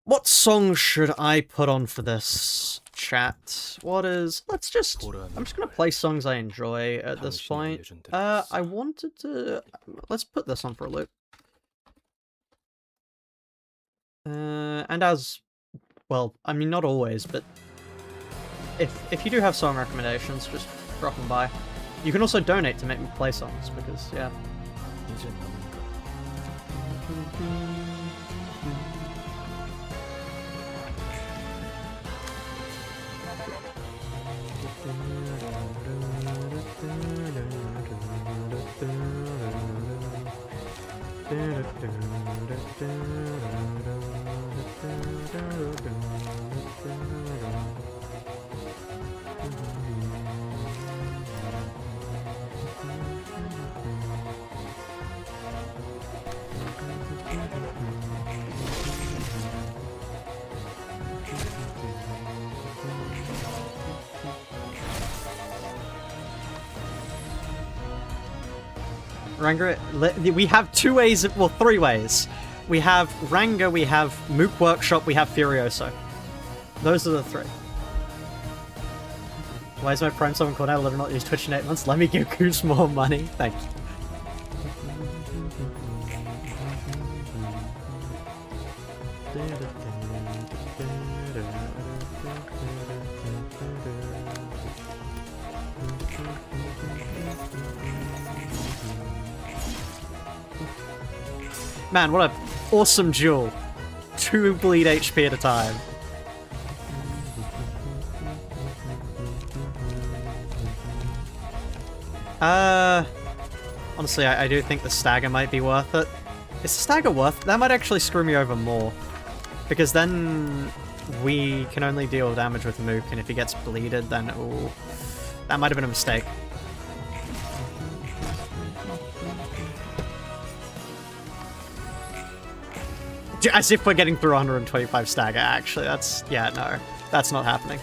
What song should I put on for this, chat? Let's just... I'm just gonna play songs I enjoy at this point. I wanted to... Let's put this on for a loop. And as... Well, I mean, not always, but... If you do have song recommendations, just dropping by. You can also donate to make me play songs, because, yeah. Ranga, we have 2 ways, well, 3 ways. We have Ranga, we have Mook Workshop, we have Furioso. Those are the 3. Why is my Prime summon called out? Let her not use Twitch in 8 months. Let me give Goose more money. Thank you. Man, what an awesome duel. 2 bleed HP at a time. Honestly, I do think the stagger might be worth it. Is the stagger worth it? That might actually screw me over more. Because then we can only deal damage with Mook, and if he gets bleeded, then ooh, that might have been a mistake. As if we're getting through 125 stagger, actually. That's... yeah, no. That's not happening.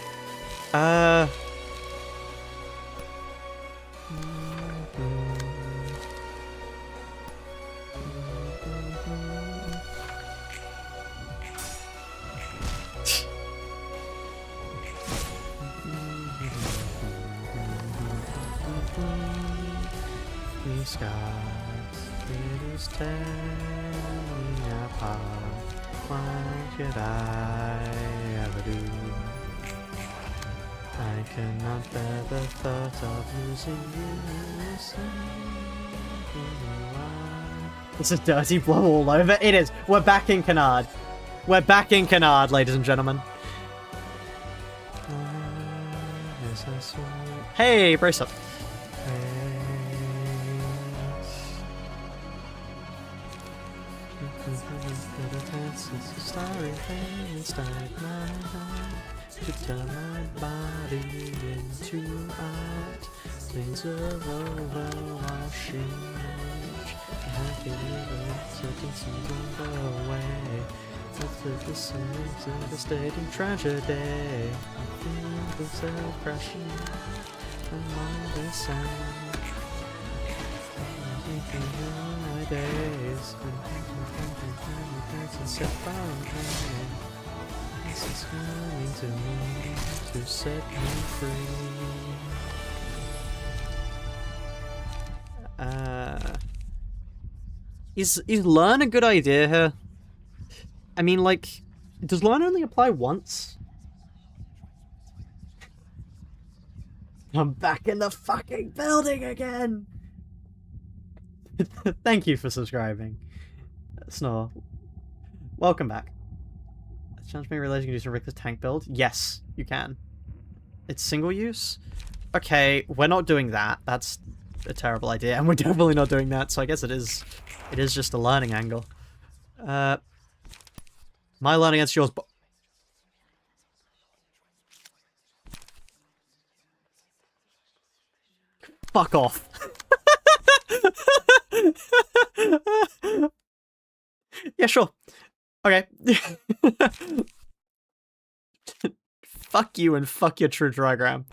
These skies, it is tearing apart. What could I ever do? I cannot bear the thought of losing you. It's a dirty blow all over. It is. We're back in Canard. We're back in Canard, ladies and gentlemen. Hey, brace up. Starry things like my heart to turn my body into art. Things of overwashing rage. Happy little certainties won't go away. That's the same devastating tragedy. I feel myself crashing among the sand. My days. Set fire on this is coming to me to set me free. Is learn a good idea here? I mean, like, does learn only apply once? I'm back in the fucking building again! Thank you for subscribing. Snore. Welcome back. Challenge me realizing you can do some Richter tank build. Yes, you can. It's single use? Okay, we're not doing that. That's a terrible idea, and we're definitely not doing that, so I guess it is just a learning angle. My learning against yours, but fuck off. Yeah, sure. Okay. Fuck you and fuck your true diagram.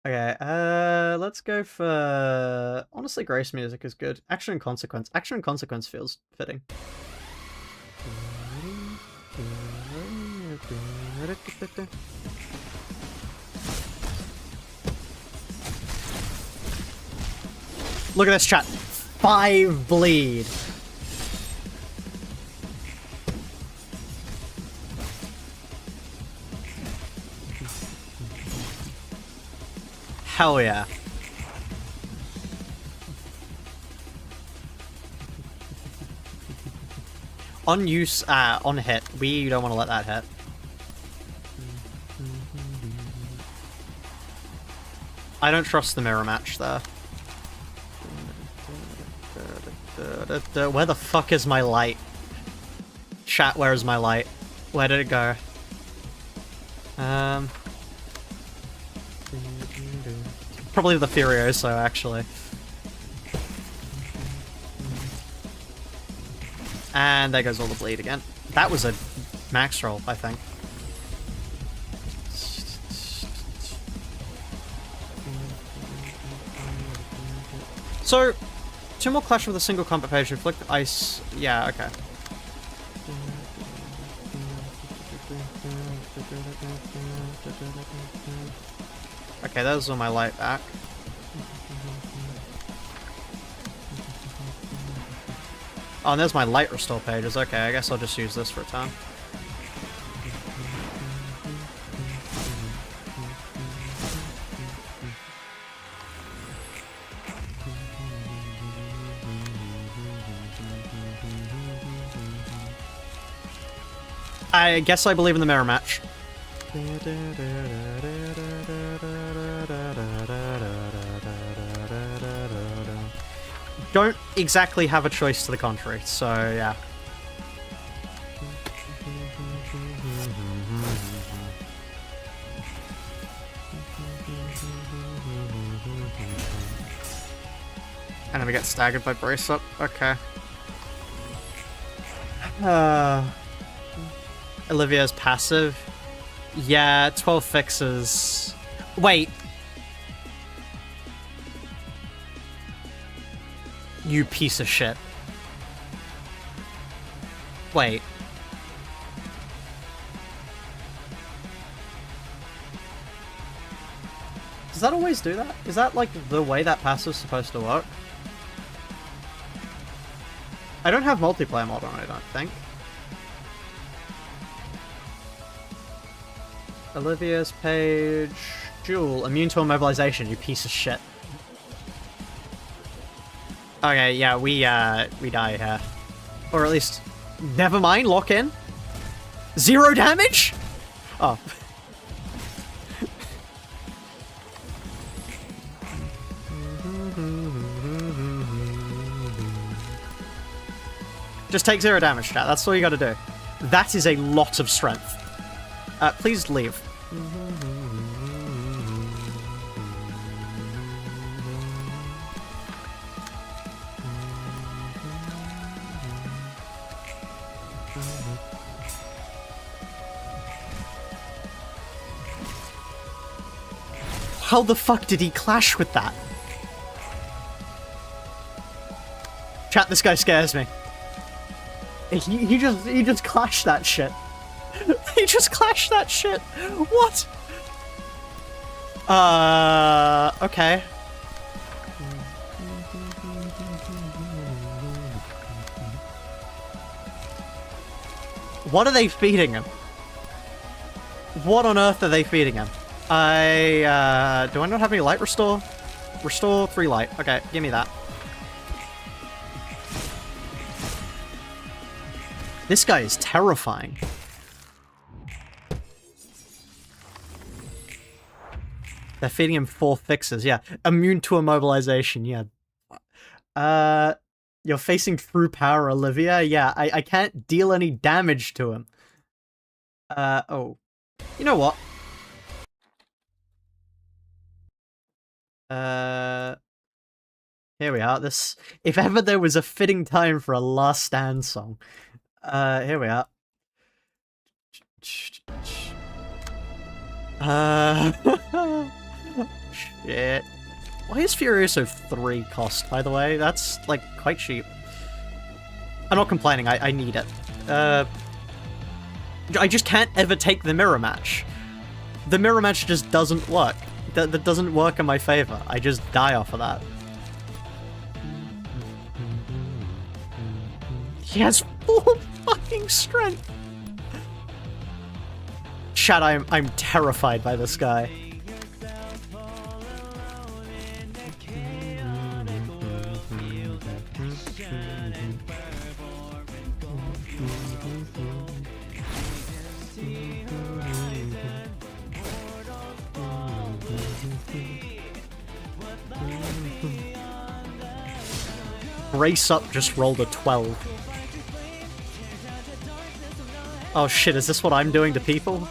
Okay, let's go for... honestly, Grace music is good. Action and Consequence. Action and Consequence feels fitting. Look at this chat. 5 bleed. Hell yeah. On use, on hit, we don't want to let that hit. I don't trust the mirror match there. Where the fuck is my light? Chat, where is my light? Where did it go? Probably the Furioso, actually. And there goes all the bleed again. That was a max roll, I think. So, 2 more clash with a single combat page. Inflict ice. Yeah, okay. Okay, there's all my light back. Oh, and there's my light restore pages. Okay, I guess I'll just use this for a time. I guess I believe in the mirror match. Don't exactly have a choice to the contrary, so yeah. And then we get staggered by brace up. Okay. Olivier's passive. Yeah, 12 fixes. Wait. You piece of shit. Wait. Does that always do that? Is that like the way that passive's supposed to work? I don't have multiplayer mod on, I don't think. Olivier's page. Jewel, immune to immobilization, you piece of shit. Okay, yeah, we die here. Or at least... Never mind, lock in. 0 damage? Oh. Just take 0 damage, chat. That's all you gotta do. That is a lot of strength. Please leave. How the fuck did he clash with that? Chat, this guy scares me. He just clashed that shit. He just clashed that shit. What? Okay. What are they feeding him? What on earth are they feeding him? Do I not have any light restore? Restore 3 light. Okay, give me that. This guy is terrifying. They're feeding him 4 fixes, yeah. Immune to immobilization, yeah. You're facing through power, Olivier. Yeah, I can't deal any damage to him. Oh. You know what? Here we are. This, if ever there was a fitting time for a Last Stand song. Here we are. Shit. Why is Furioso 3 cost, by the way? That's, like, quite cheap. I'm not complaining, I need it. I just can't ever take the mirror match. The mirror match just doesn't work. That doesn't work in my favor. I just die off of that. He has 4 fucking strength. Chat, I'm terrified by this guy. Brace Up just rolled a 12. Oh shit, is this what I'm doing to people?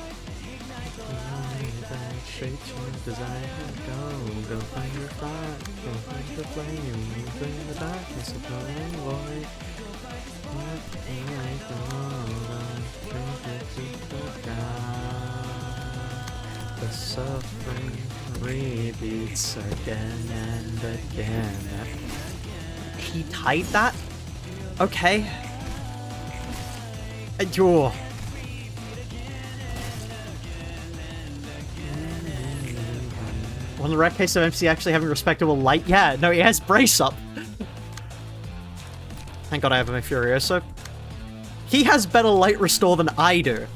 The suffering repeats again and again. He tied that? Okay. Oh. On the rare case of MC actually having respectable light, yeah, no, he has Brace Up. Thank God I have my Furioso. He has better light restore than I do.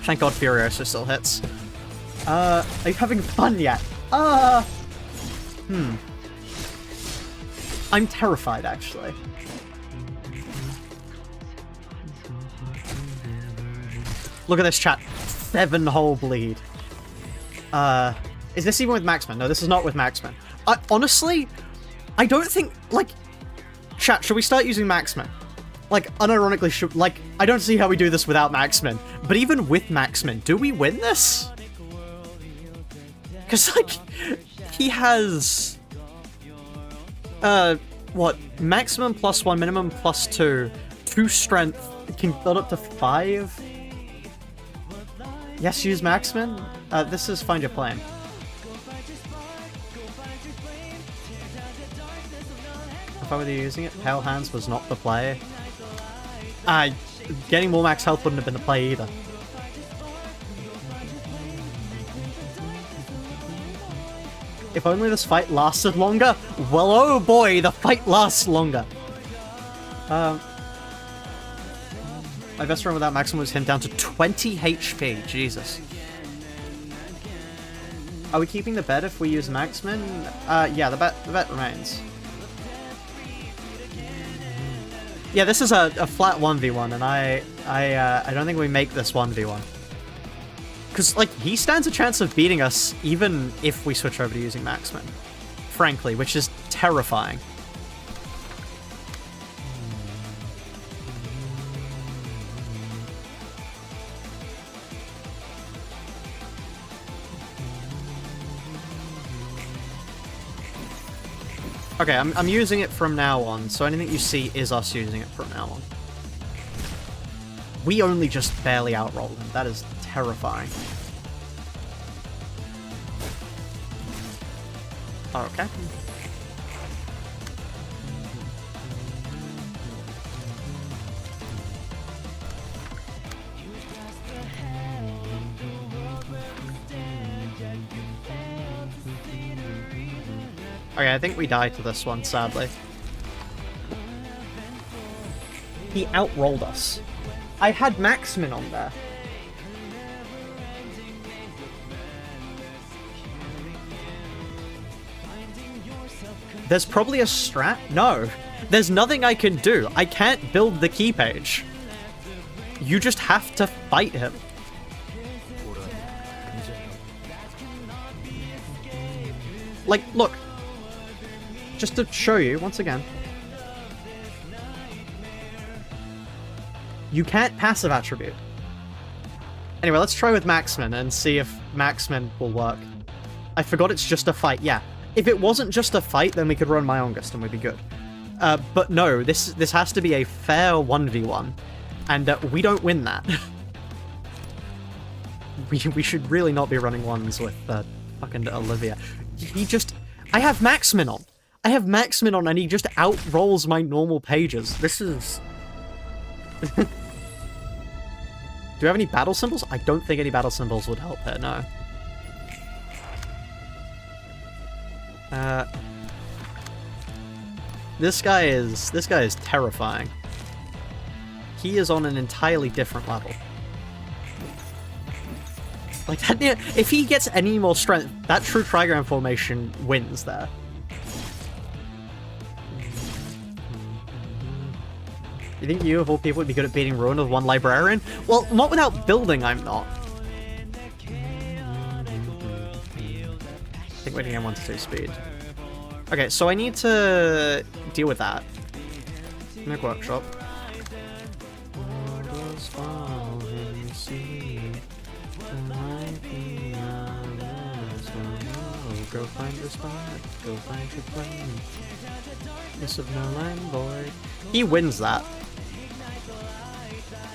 Thank God Furioso still hits. Are you having fun yet? I'm terrified, actually. Look at this, chat. 7 whole bleed. Is this even with Maxman? No, this is not with Maxman. Honestly, I don't think, like... Chat, should we start using Maxman? Like, unironically, like, I don't see how we do this without Maxman. But even with Maxman, do we win this? Because, like, he has... what? Maximum +1, minimum +2, 2 strength, can build up to 5? Yes, use Maxman? This is Find Your Plane. If I were using it, Pale Hands was not the play. Getting more max health wouldn't have been the play either. If only this fight lasted longer? Well, oh boy, the fight lasts longer. My best run without Maximum was him down to 20 HP. Jesus. Are we keeping the bet if we use Maxman? Yeah, the bet remains. Yeah, this is a flat 1v1, and I don't think we make this 1v1. Because, like, he stands a chance of beating us even if we switch over to using Maxman. Frankly, which is terrifying. Okay, I'm using it from now on, so anything you see is us using it from now on. We only just barely outrolled him. That is terrifying. Okay. Okay, I think we die to this one, sadly. He outrolled us. I had Maxman on there. There's probably a strat? No. There's nothing I can do. I can't build the key page. You just have to fight him. Like, look. Just to show you, once again. You can't passive attribute. Anyway, let's try with Maxman and see if Maxman will work. I forgot it's just a fight. Yeah. If it wasn't just a fight, then we could run Myongust and we'd be good. But no, this has to be a fair 1v1. And we don't win that. we should really not be running ones with fucking Olivier. He just... I have Maxman on. I have Maxman on and he just outrolls my normal pages. This is... Do we have any battle symbols? I don't think any battle symbols would help here, no. This guy is terrifying. He is on an entirely different level. Like, that, if he gets any more strength, that true trigram formation wins there. You think you, of all people, would be good at beating Ruin with one librarian? Well, not without building, I'm not. I think waiting in 1 to 2 speed. Okay, so I need to deal with that. Make workshop. Go find the spot, go find your plane. Miss of no land, boy. He wins that.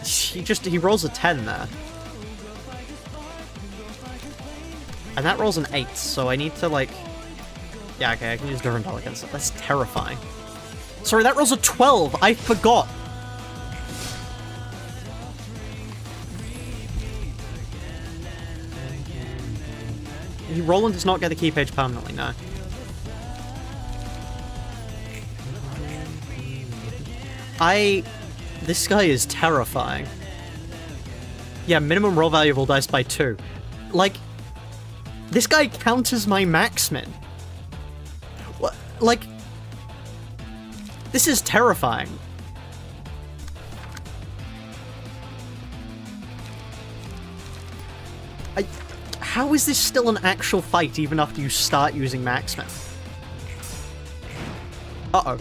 He rolls a 10 there. And that rolls an 8, so I need to, like... Yeah, okay, I can use Durandal against it. That's terrifying. Sorry, that rolls a 12! I forgot! Roland does not get the key page permanently, no. This guy is terrifying. Yeah, minimum roll value of all dice by 2. Like, this guy counters my maxmin. What? Like, this is terrifying. How is this still an actual fight even after you start using maxmin? Uh-oh.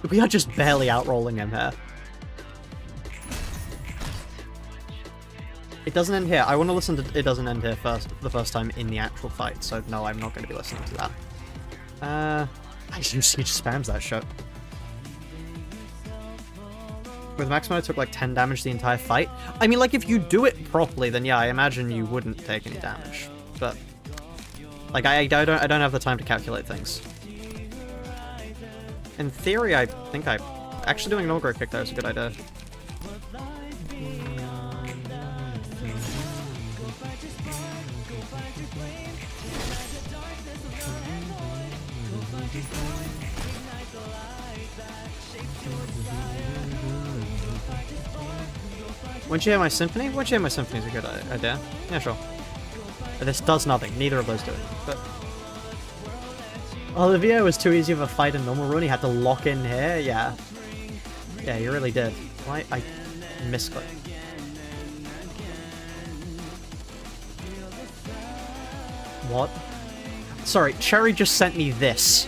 We are just barely outrolling him here. It doesn't end here. I want to listen to It Doesn't End Here first, the first time in the actual fight, so no, I'm not going to be listening to that. He just spams that shit. With Maximo, I took like 10 damage the entire fight. I mean, like, if you do it properly, then yeah, I imagine you wouldn't take any damage. But, like, I don't have the time to calculate things. In theory, I think actually doing an Ogre kick there is a good idea. Once you hear my symphony? Once you hear my symphony is a good idea. Yeah, sure. But this does nothing. Neither of those do it. But Olivier was too easy of a fight in normal rune. He had to lock in here. Yeah. Yeah, he really did. Why? I misclicked. What? Sorry, Cherry just sent me this.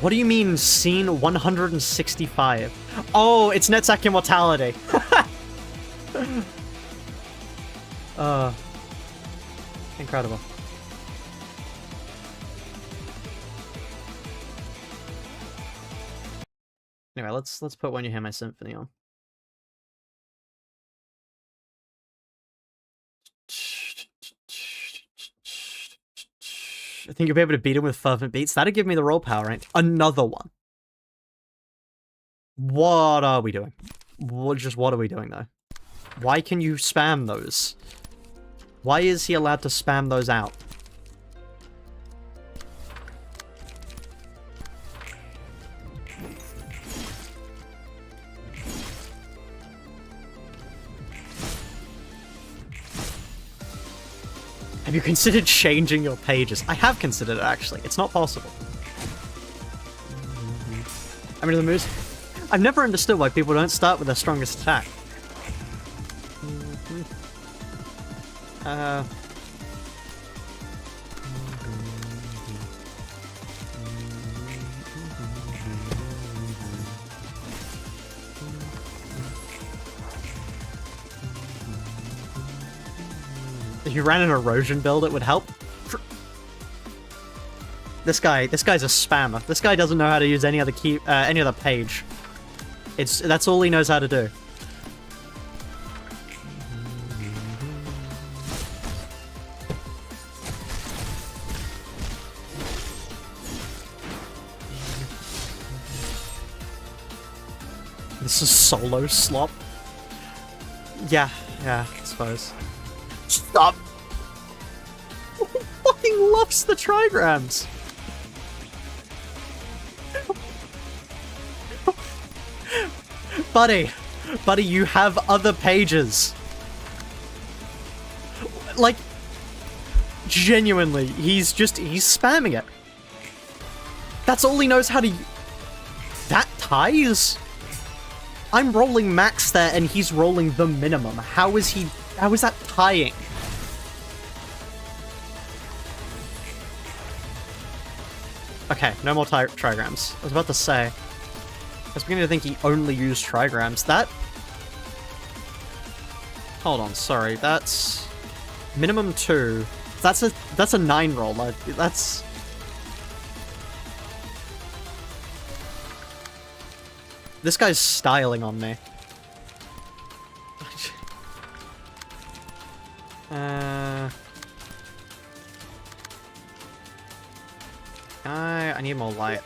What do you mean, scene 165? Oh, it's Netzach Immortality. Incredible. Anyway, let's put When You Hear My Symphony on. I think you'll be able to beat him with fervent beats. That'd give me the roll power rank. Another one. What are we doing? What are we doing, though? Why can you spam those? Why is he allowed to spam those out? Have you considered changing your pages? I have considered it, actually. It's not possible. I mean, the moves... I've never understood why people don't start with their strongest attack. If you ran an erosion build, it would help. This guy's a spammer. This guy doesn't know how to use any other key, any other page. That's all he knows how to do. This is solo slop. Yeah, I suppose. Stop! He fucking loves the trigrams! Buddy, you have other pages. Like, genuinely, he's spamming it. That's all he knows how to... That ties? I'm rolling max there and he's rolling the minimum. How is that tying? Okay, no more trigrams. I was about to say. I was beginning to think he only used trigrams. That... Hold on, sorry. That's... Minimum 2. That's a 9 roll. That's... This guy's styling on me. I need more light.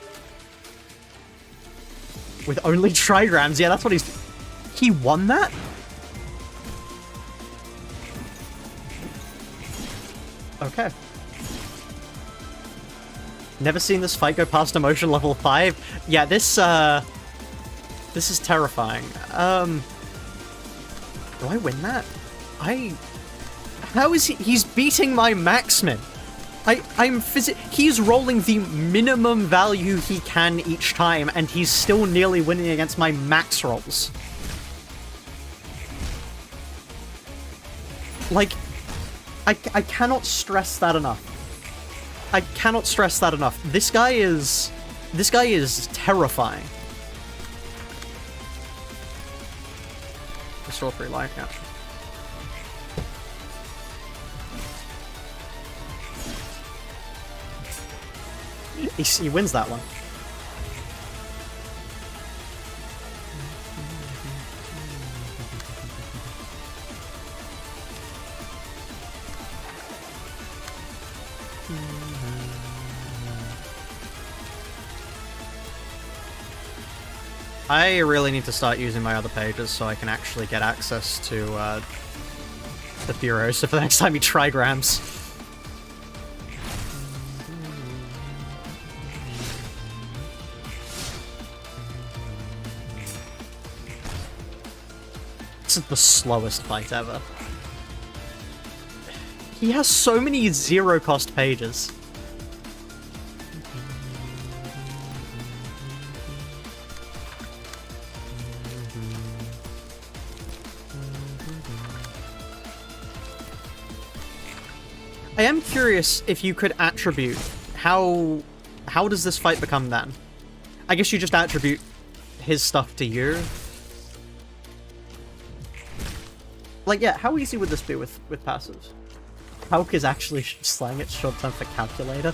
With only trigrams, yeah, that's what he's... He won that? Okay. Never seen this fight go past emotion level 5. Yeah, this is terrifying. Do I win that? How is he? He's beating my maxmin. He's rolling the minimum value he can each time, and he's still nearly winning against my max rolls. Like, I cannot stress that enough. I cannot stress that enough. This guy is terrifying. Restore 3 life, yeah. He wins that one. I really need to start using my other pages so I can actually get access to the bureau, so for the next time he trigrams. This is the slowest fight ever. He has so many zero-cost pages. I am curious if you could attribute how does this fight become then? I guess you just attribute his stuff to you. Like, yeah, how easy would this be with passives? Calc is actually slang it short term for calculator.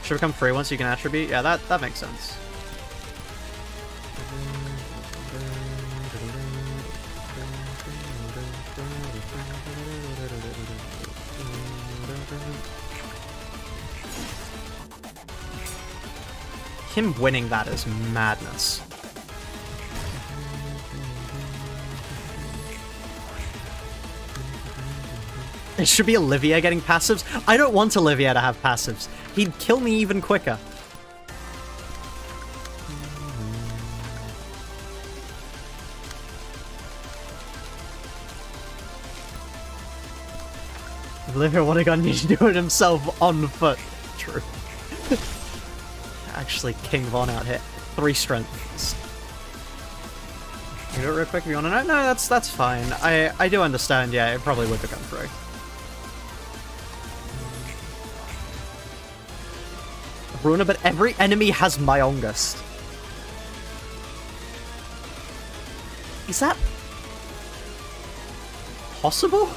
Should become free once you can attribute? Yeah, that makes sense. Him winning that is madness. It should be Olivier getting passives. I don't want Olivier to have passives. He'd kill me even quicker. Olivier would have got need to do it himself on foot. True. Actually, King Von out here. 3 strengths. You do it real quick if you want to know? No, that's fine. I do understand, yeah, it probably would become free. Runa, but every enemy has Myongust. Is that possible?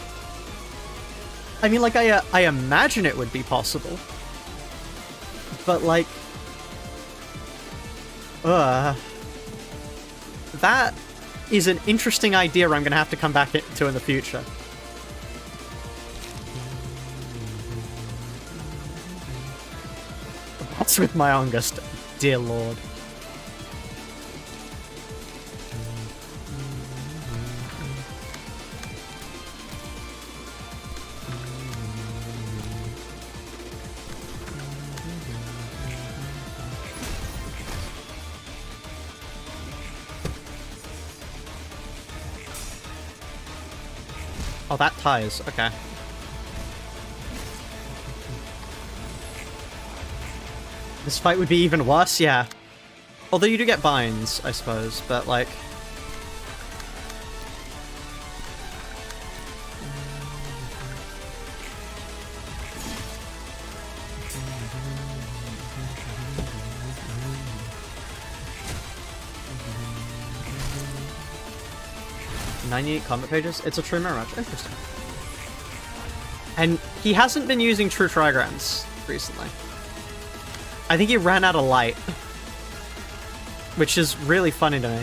I mean, like, I imagine it would be possible. But, like... that is an interesting idea I'm gonna have to come back to in the future. What's with my Myongust? Dear lord. Oh, that ties. Okay. This fight would be even worse, yeah. Although you do get binds, I suppose, but like... "98 combat pages? It's a true mirror match. Interesting." And he hasn't been using true trigrams recently. I think he ran out of light. Which is really funny to me.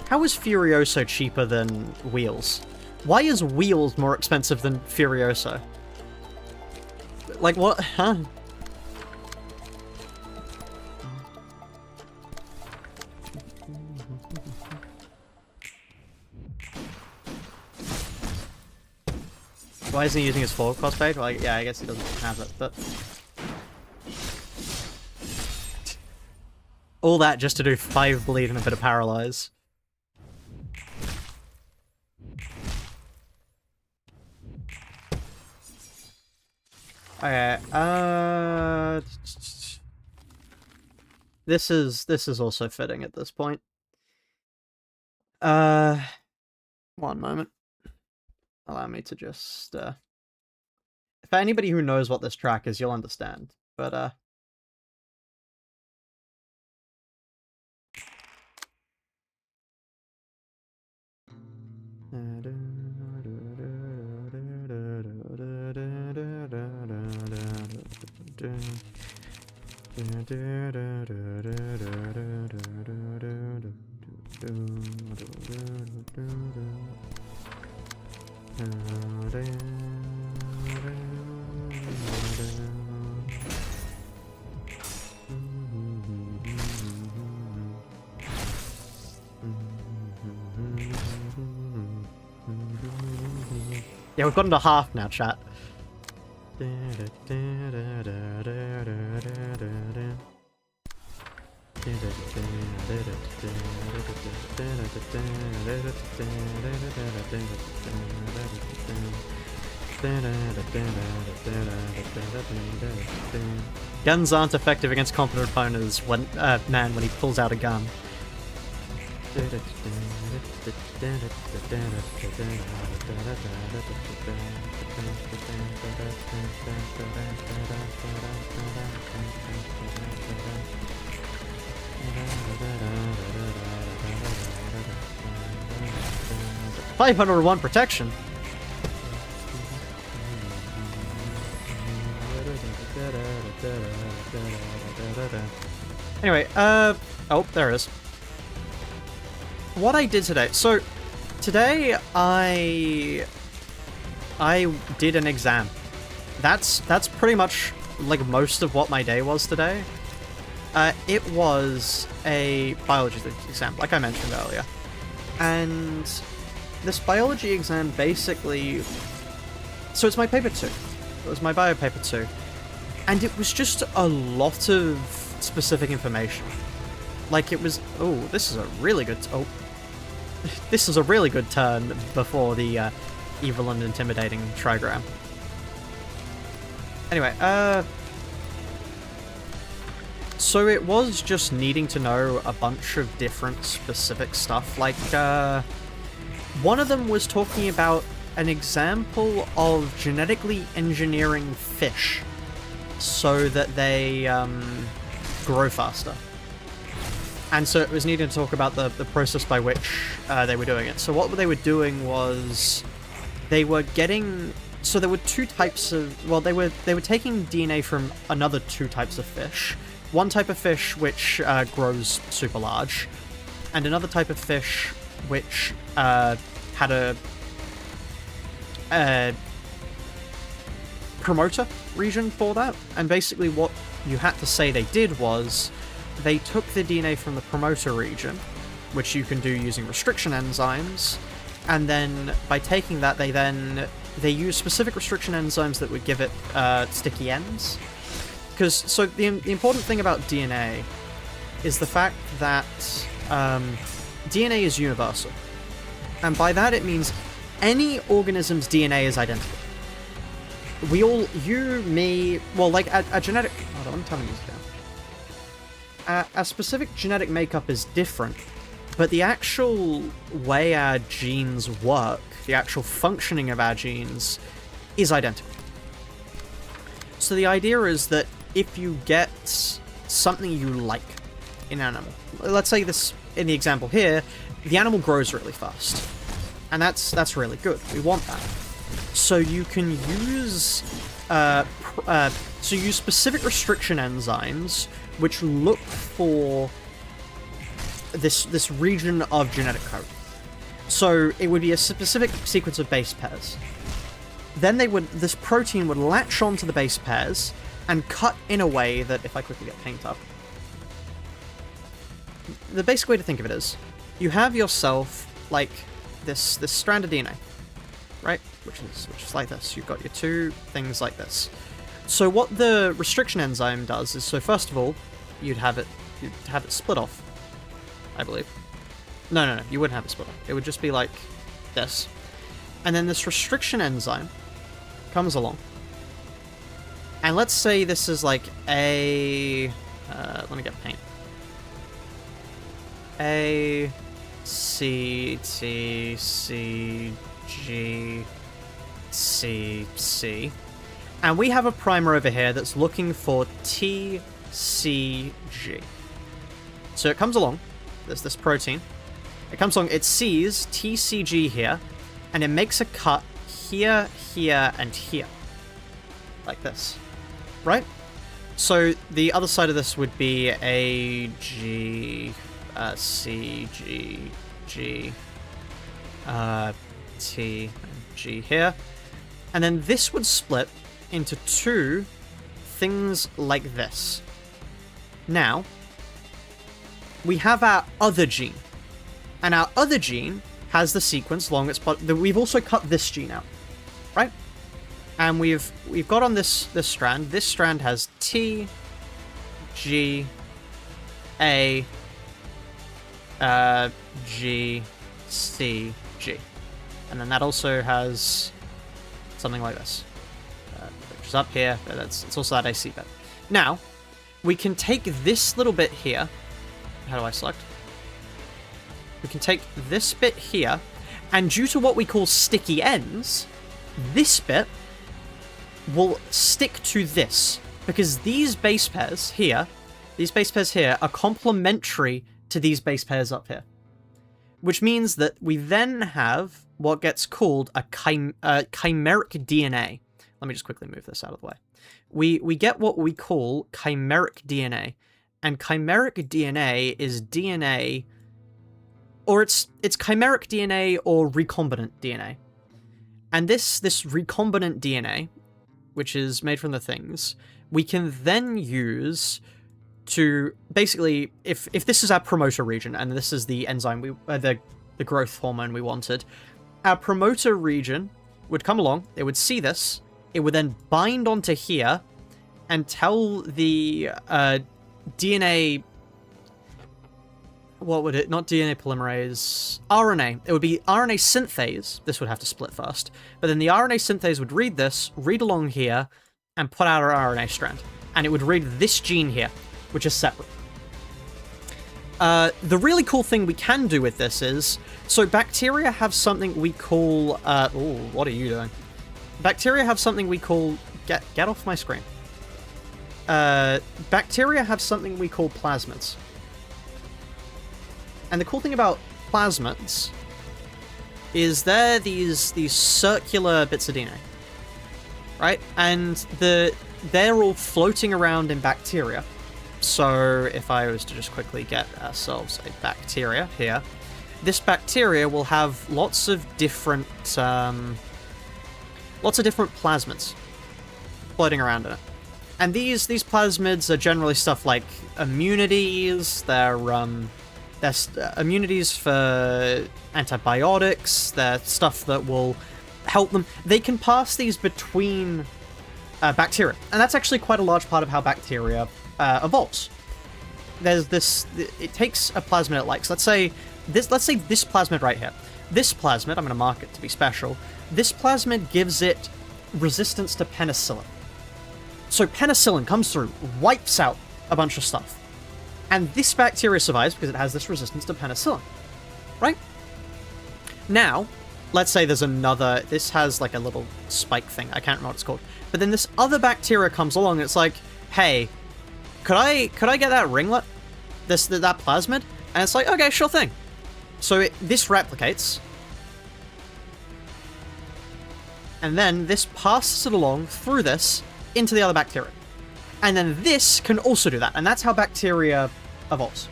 How is Furioso cheaper than Wheels? Why is Wheels more expensive than Furioso? Like, what? Huh? Why isn't he using his forward cross page? Well, yeah, I guess he doesn't have it, but... all that just to do 5 bleed and a bit of paralyze. Okay, This is also fitting at this point. One moment. Allow me to just, for anybody who knows what this track is, you'll understand. But, yeah, we've gotten to half now, chat. Guns aren't effective against competent opponents when, man, when he pulls out a gun. $501 protection. Anyway, oh, there it is. What I did today. So, today I did an exam. That's pretty much like most of what my day was today. It was a biology exam, like I mentioned earlier. And this biology exam basically... so it's my paper 2. It was my bio paper 2. And it was just a lot of specific information. Like, it was... oh, this is a really good... oh. This is a really good turn before the evil and intimidating trigram. Anyway, so it was just needing to know a bunch of different specific stuff. Like, one of them was talking about an example of genetically engineering fish so that they grow faster. And so it was needing to talk about the process by which they were doing it. So what they were doing was they were getting... so there were 2 types of... well, they were taking DNA from another 2 types of fish. One type of fish which grows super large, and another type of fish which had a promoter region for that. And basically what you had to say they did was they took the DNA from the promoter region, which you can do using restriction enzymes, and then by taking that they use specific restriction enzymes that would give it sticky ends. Because, so the important thing about DNA is the fact that DNA is universal. And by that it means any organism's DNA is identical. You, me, well, like a genetic... Hold on, I'm turning these down. A specific genetic makeup is different, but the actual way our genes work, the actual functioning of our genes, is identical. So the idea is that if you get something you like in an animal, let's say this, in the example here, the animal grows really fast. And that's really good. We want that. So you can use use specific restriction enzymes which look for this region of genetic code. So it would be a specific sequence of base pairs. Then this protein would latch onto the base pairs and cut in a way that, if I quickly get paint up, the basic way to think of it is, you have yourself like this strand of DNA, right? Which is like this. You've got your two things like this. So what the restriction enzyme does is, so first of all, you'd have it split off, I believe. No, you wouldn't have it split off. It would just be like this. And then this restriction enzyme comes along. And let's say this is like let me get paint. A, C, T, C, G, C, C. And we have a primer over here that's looking for T, C, G. So it comes along, there's this protein. It comes along, it sees TCG here, and it makes a cut here, here, and here. Like this. Right? So the other side of this would be A, G, C, G, G, T, and G here. And then this would split into two things like this. Now, we have our other gene. And our other gene has the sequence along its part. We've also cut this gene out, right? And we've got on this strand. This strand has T, G, A, G, C, G. And then that also has something like this. Which is up here, but it's also that AC bit. Now, we can take this little bit here. How do I select? We can take this bit here, and due to what we call sticky ends, this bit will stick to this, because these base pairs here are complementary to these base pairs up here. Which means that we then have what gets called a chimeric DNA. Let me just quickly move this out of the way. We get what we call chimeric DNA, and chimeric DNA is DNA, or it's chimeric DNA or recombinant DNA. And this recombinant DNA, which is made from the things, we can then use to basically, if this is our promoter region and this is the enzyme the growth hormone we wanted, our promoter region would come along, it would see this, it would then bind onto here and tell the DNA, what would it, not DNA polymerase, RNA. It would be RNA synthase. This would have to split first. But then the RNA synthase would read this, read along here, and put out our RNA strand. And it would read this gene here, which is separate. The really cool thing we can do with this is, so bacteria have something we call, what are you doing? Bacteria have something we call, get off my screen. Bacteria have something we call plasmids. And the cool thing about plasmids is they're these circular bits of DNA, right? And they're all floating around in bacteria. So if I was to just quickly get ourselves a bacteria here, this bacteria will have lots of different plasmids floating around in it. And these plasmids are generally stuff like immunities. They're immunities for antibiotics. They're stuff that will help them. They can pass these between bacteria, and that's actually quite a large part of how bacteria evolves. there's this, it takes a plasmid it likes. Let's say this plasmid right here. This plasmid, I'm going to mark it to be special. This plasmid gives it resistance to penicillin. So penicillin comes through, wipes out a bunch of stuff. And this bacteria survives because it has this resistance to penicillin, right? Now, let's say there's another, this has like a little spike thing, I can't remember what it's called. But then this other bacteria comes along and it's like, hey, could I get that ringlet? That plasmid? And it's like, okay, sure thing. So this replicates. And then this passes it along through this into the other bacteria. And then this can also do that. And that's how bacteria evolves.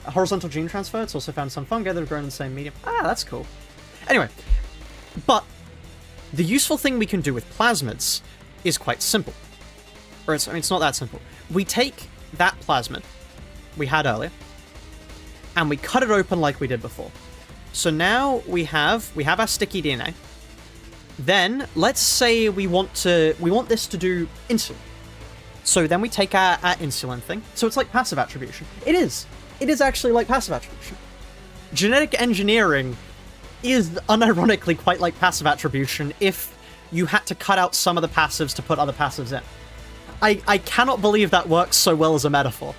A horizontal gene transfer. It's also found in some fungi that have grown in the same medium. Ah, that's cool. Anyway, but the useful thing we can do with plasmids is quite simple. Or it's not that simple. We take that plasmid we had earlier, and we cut it open like we did before. So now we have our sticky DNA. Then let's say we want this to do insulin. So then we take our insulin thing. So it's like passive attribution. It is actually like passive attribution. Genetic engineering is unironically quite like passive attribution if you had to cut out some of the passives to put other passives in. I cannot believe that works so well as a metaphor.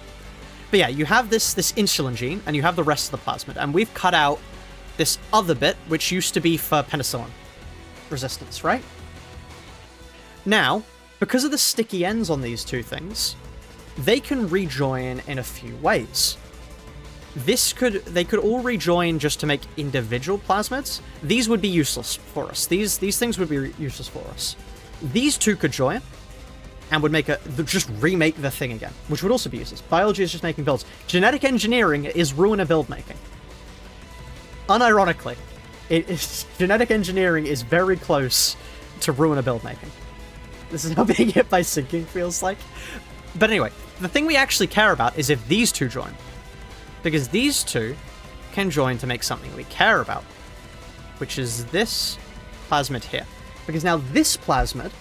But yeah, you have this insulin gene, and you have the rest of the plasmid, and we've cut out this other bit, which used to be for penicillin resistance, right? Now, because of the sticky ends on these two things, they can rejoin in a few ways. They could all rejoin just to make individual plasmids. These would be useless for us. These things would be useless for us. These two could join and would just remake the thing again, which would also be useless. Biology is just making builds. Genetic engineering is ruin build making. Unironically, genetic engineering is very close to ruin build making. This is how being hit by sinking feels like. But anyway, the thing we actually care about is if these two join. Because these two can join to make something we care about, which is this plasmid here. Because now this plasmid,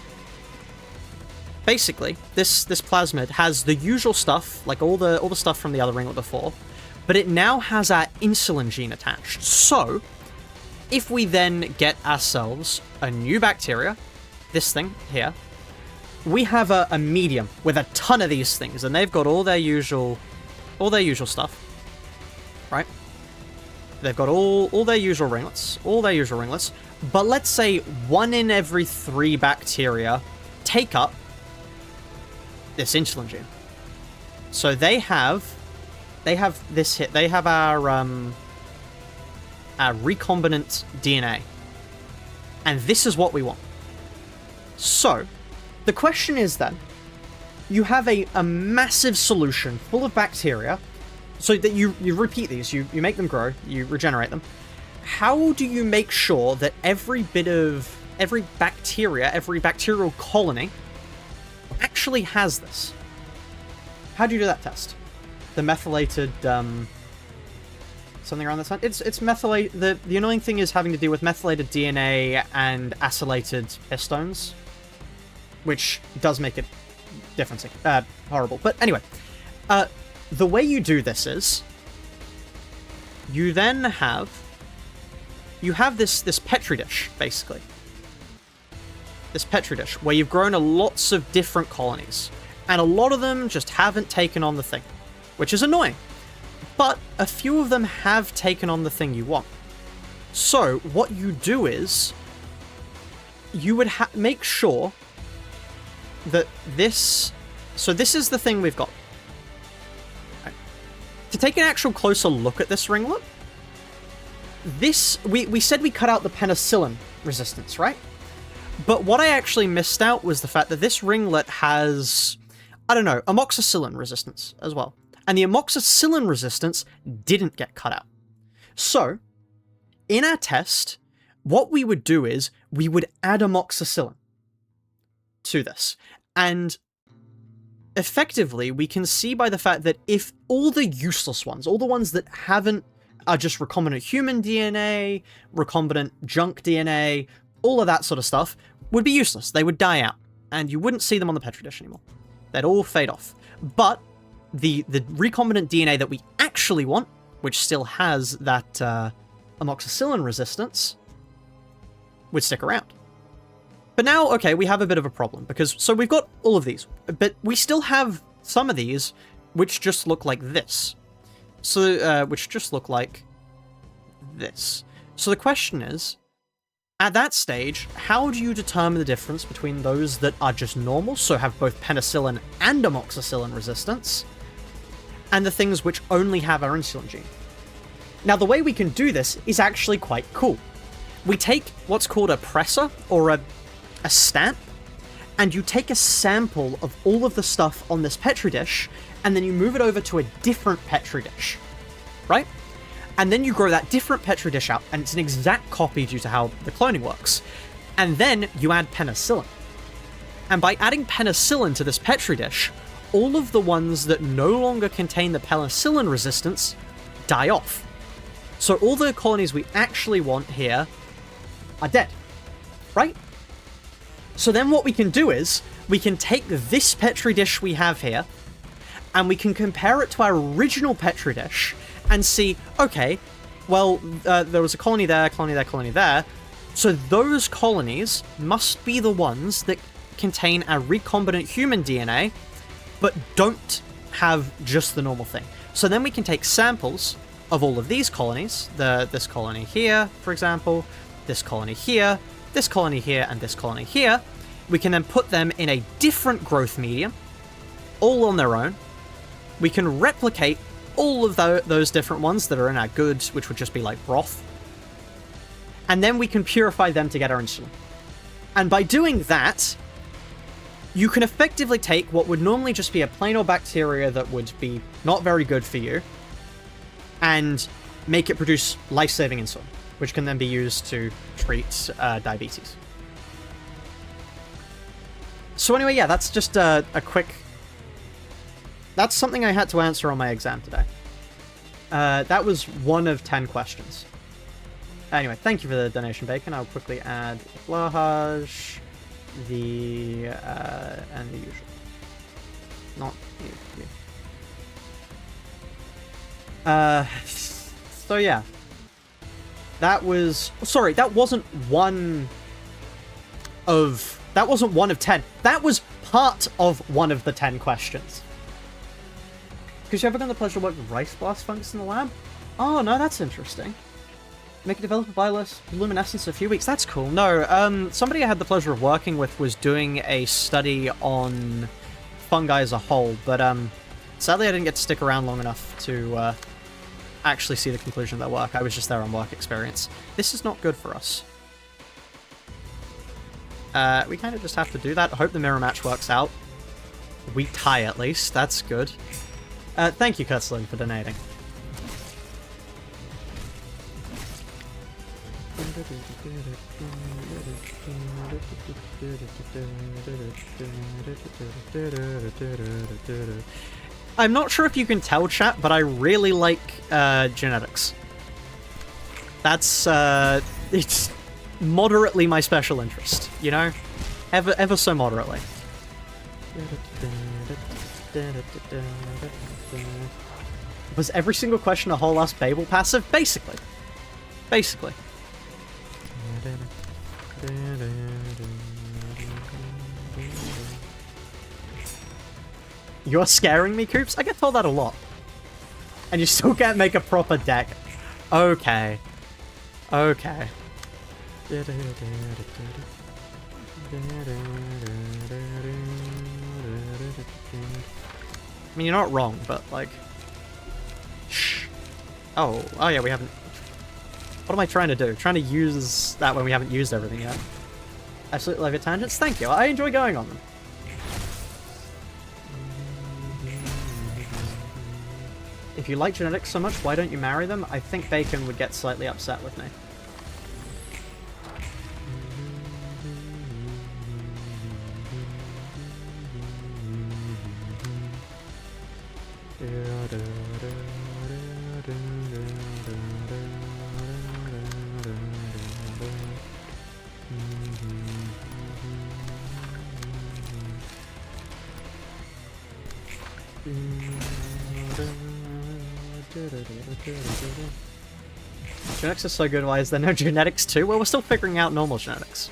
basically, this plasmid has the usual stuff, like all the stuff from the other ringlet before, but it now has our insulin gene attached. So, if we then get ourselves a new bacteria, this thing here, we have a medium with a ton of these things, and they've got all their usual stuff. Right? They've got all their usual ringlets, but let's say 1 in every 3 bacteria take up this insulin gene. So they have this hit. They have our recombinant DNA, and this is what we want. So the question is then, you have a massive solution full of bacteria. So that you repeat these, you make them grow, you regenerate them. How do you make sure that every bacterial colony actually has this? How do you do that test? The methylated, something around that time? It's methylated, the annoying thing is having to do with methylated DNA and acylated histones, which does make it horrible. But anyway, the way you do this is, you then have this petri dish, basically. This petri dish, where you've grown lots of different colonies, and a lot of them just haven't taken on the thing, which is annoying. But a few of them have taken on the thing you want. So what you do is, you would make sure that this... So this is the thing we've got. To take an actual closer look at this ringlet, we said we cut out the penicillin resistance, right? But what I actually missed out was the fact that this ringlet has, I don't know, amoxicillin resistance as well. And the amoxicillin resistance didn't get cut out. So, in our test, what we would do is, we would add amoxicillin to this. And effectively, we can see by the fact that if all the useless ones, all the ones that are just recombinant human DNA, recombinant junk DNA, all of that sort of stuff, would be useless. They would die out, and you wouldn't see them on the Petri dish anymore. They'd all fade off. But the recombinant DNA that we actually want, which still has that amoxicillin resistance, would stick around. But now, okay, we have a bit of a problem, because, so we've got all of these, but we still have some of these which just look like this. So, which just look like this. So the question is, at that stage, how do you determine the difference between those that are just normal, so have both penicillin and amoxicillin resistance, and the things which only have our insulin gene? Now, the way we can do this is actually quite cool. We take what's called a presser, or a stamp, and you take a sample of all of the stuff on this Petri dish, and then you move it over to a different Petri dish, right? And then you grow that different Petri dish out, and it's an exact copy due to how the cloning works. And then you add penicillin. And by adding penicillin to this Petri dish, all of the ones that no longer contain the penicillin resistance die off. So all the colonies we actually want here are dead, right? So then what we can do is, we can take this Petri dish we have here, and we can compare it to our original Petri dish, and see, okay, well, there was a colony there, colony there, colony there, so those colonies must be the ones that contain our recombinant human DNA, but don't have just the normal thing. So then we can take samples of all of these colonies, this colony here, for example, this colony here, this colony here, and this colony here. We can then put them in a different growth medium, all on their own. We can replicate all of those different ones that are in our goods, which would just be like broth. And then we can purify them to get our insulin. And by doing that, you can effectively take what would normally just be a plain old bacteria that would be not very good for you, and make it produce life-saving insulin, which can then be used to treat diabetes. So anyway, yeah, that's just a quick... That's something I had to answer on my exam today. That was 1 of 10 questions. Anyway, thank you for the donation, Bacon. I'll quickly add Blahaj, and the usual. Not you. So yeah. That was... Sorry, that wasn't 1 of... That wasn't 1 of 10. That was part of 1 of the 10 questions. Because you ever gotten the pleasure to work with rice blast fungus in the lab? Oh, no, that's interesting. Make a developer bioluminescence in a few weeks. That's cool. No, somebody I had the pleasure of working with was doing a study on fungi as a whole, but sadly I didn't get to stick around long enough to actually see the conclusion of their work. I was just there on work experience. This is not good for us. We kind of just have to do that. I hope the mirror match works out. We tie at least. That's good. Thank you, Kurtzlin, for donating. I'm not sure if you can tell, chat, but I really like genetics. That's it's moderately my special interest, you know? Ever so moderately. Was every single question a whole ass Babel passive? Basically. Basically. You're scaring me, Coops? I get told that a lot. And you still can't make a proper deck. Okay. Okay. I mean, you're not wrong, but, like... Shh. Oh yeah, we haven't... What am I trying to do? Trying to use that when we haven't used everything yet. Absolutely love your tangents. Thank you. I enjoy going on them. If you like genetics so much, why don't you marry them? I think Bacon would get slightly upset with me. Genetics is so good, why is there no genetics too? Well, we're still figuring out normal genetics.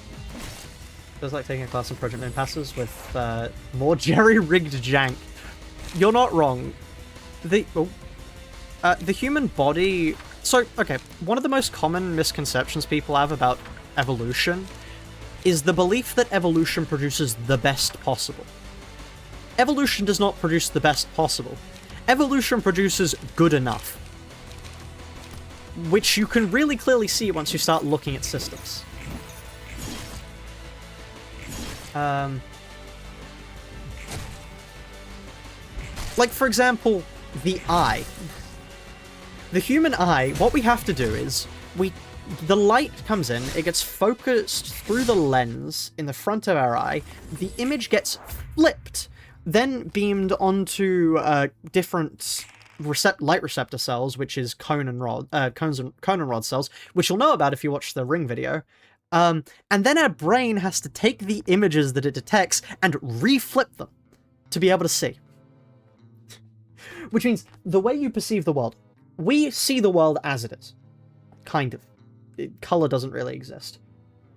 Feels like taking a class in Project Moon passes with more jerry-rigged jank. You're not wrong. The human body... So, okay, one of the most common misconceptions people have about evolution is the belief that evolution produces the best possible. Evolution does not produce the best possible. Evolution produces good enough. Which you can really clearly see once you start looking at systems. Like, for example, the eye. The human eye, what we have to do is, the light comes in, it gets focused through the lens in the front of our eye, the image gets flipped, then beamed onto different light receptor cells, which is cone and rod cells, which you'll know about if you watch the Ring video. And then our brain has to take the images that it detects and reflip them to be able to see. Which means the way you perceive the world, we see the world as it is. Kind of. Color doesn't really exist.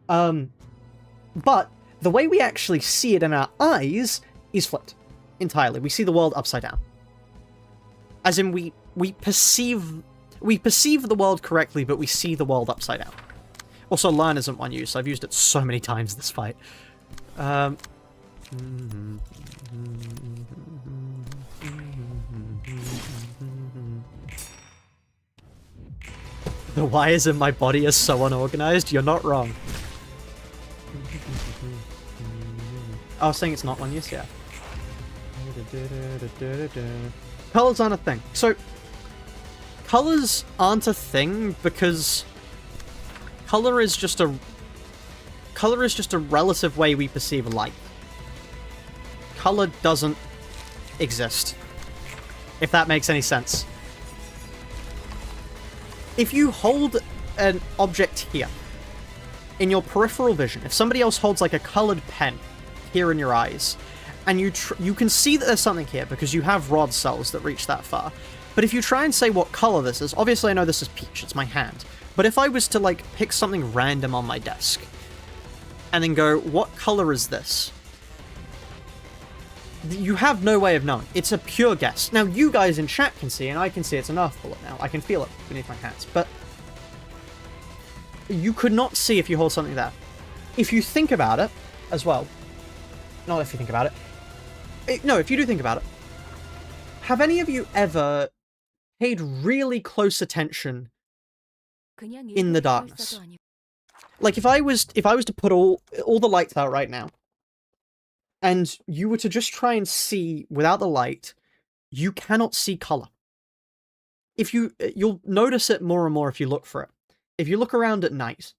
But the way we actually see it in our eyes is flipped entirely. We see the world upside down. As in, we perceive the world correctly, but we see the world upside down. Also, learn isn't one use. I've used it so many times this fight. The wires in my body are so unorganized. You're not wrong. I was saying it's not one use, yeah. Colors aren't a thing. So, colors aren't a thing because color is just a relative way we perceive light. Color doesn't exist. If that makes any sense. If you hold an object here, in your peripheral vision, if somebody else holds like a colored pen here in your eyes, and you can see that there's something here because you have rod cells that reach that far, but if you try and say what color this is, obviously I know this is peach, it's my hand, but if I was to like pick something random on my desk, and then go, what color is this? You have no way of knowing. It's a pure guess. Now, you guys in chat can see, and I can see it's an earth bullet now. I can feel it beneath my hands, but you could not see if you hold something there. If you think about it, as well, not if you think about it, no, if you do think about it, have any of you ever paid really close attention in the darkness? Like, if I was to put all the lights out right now, and you were to just try and see without the light, you cannot see color. You'll notice it more and more if you look for it. If you look around at night,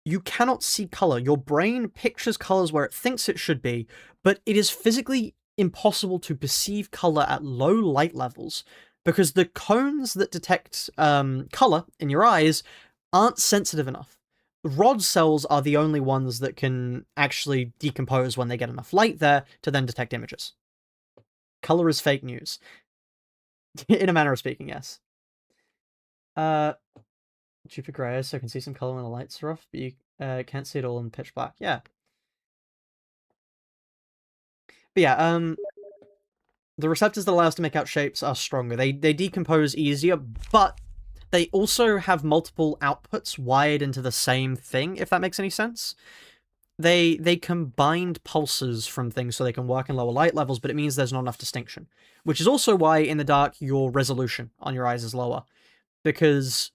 you cannot see color. Your brain pictures colors where it thinks it should be, but it is physically impossible to perceive color at low light levels because the cones that detect color in your eyes aren't sensitive enough. Rod cells are the only ones that can actually decompose when they get enough light there to then detect images. Color is fake news. In a manner of speaking, yes. Stupid grey eyes, so I can see some color when the lights are off, but you can't see it all in pitch black. Yeah. But yeah, the receptors that allow us to make out shapes are stronger. They decompose easier, but they also have multiple outputs wired into the same thing, if that makes any sense. They combined pulses from things so they can work in lower light levels, but it means there's not enough distinction. Which is also why in the dark your resolution on your eyes is lower. Because,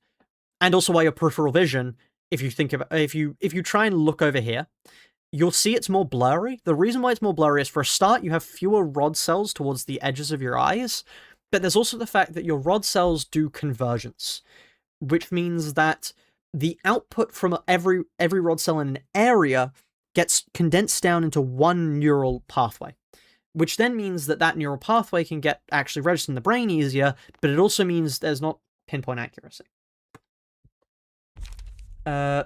and also why your peripheral vision, if you think about, if you try and look over here, you'll see it's more blurry. The reason why it's more blurry is, for a start, you have fewer rod cells towards the edges of your eyes, but there's also the fact that your rod cells do convergence, which means that the output from every rod cell in an area gets condensed down into one neural pathway, which then means that neural pathway can get actually registered in the brain easier, but it also means there's not pinpoint accuracy. So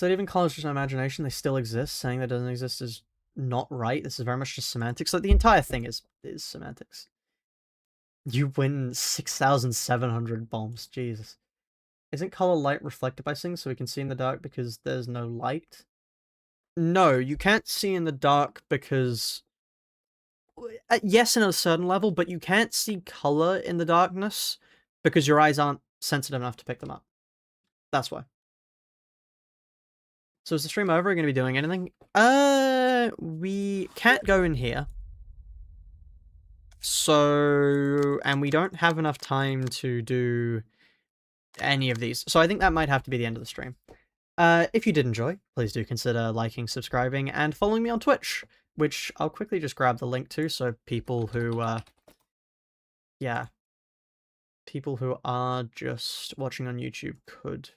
even colors just an imagination, they still exist. Saying that doesn't exist is not right. This is very much just semantics. Like, the entire thing is semantics. You win 6,700 bombs. Jesus. Isn't color light reflected by things so we can see in the dark because there's no light? No, you can't see in the dark because... yes, in a certain level, but you can't see color in the darkness because your eyes aren't sensitive enough to pick them up. That's why. So is the stream over? Are we going to be doing anything? We can't go in here. So, and we don't have enough time to do any of these. So I think that might have to be the end of the stream. If you did enjoy, please do consider liking, subscribing, and following me on Twitch, which I'll quickly just grab the link to, so people who, yeah, people who are just watching on YouTube could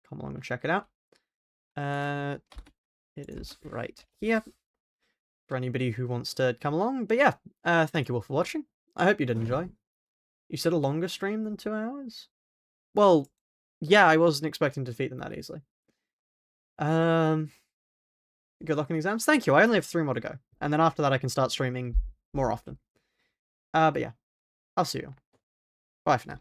come along and check it out. It is right here for anybody who wants to come along. But yeah, thank you all for watching. I hope you did enjoy. You said a longer stream than 2 hours? Well, yeah, I wasn't expecting to defeat them that easily. Good luck in exams. Thank you. I only have 3 more to go. And then after that, I can start streaming more often. But yeah, I'll see you. Bye for now.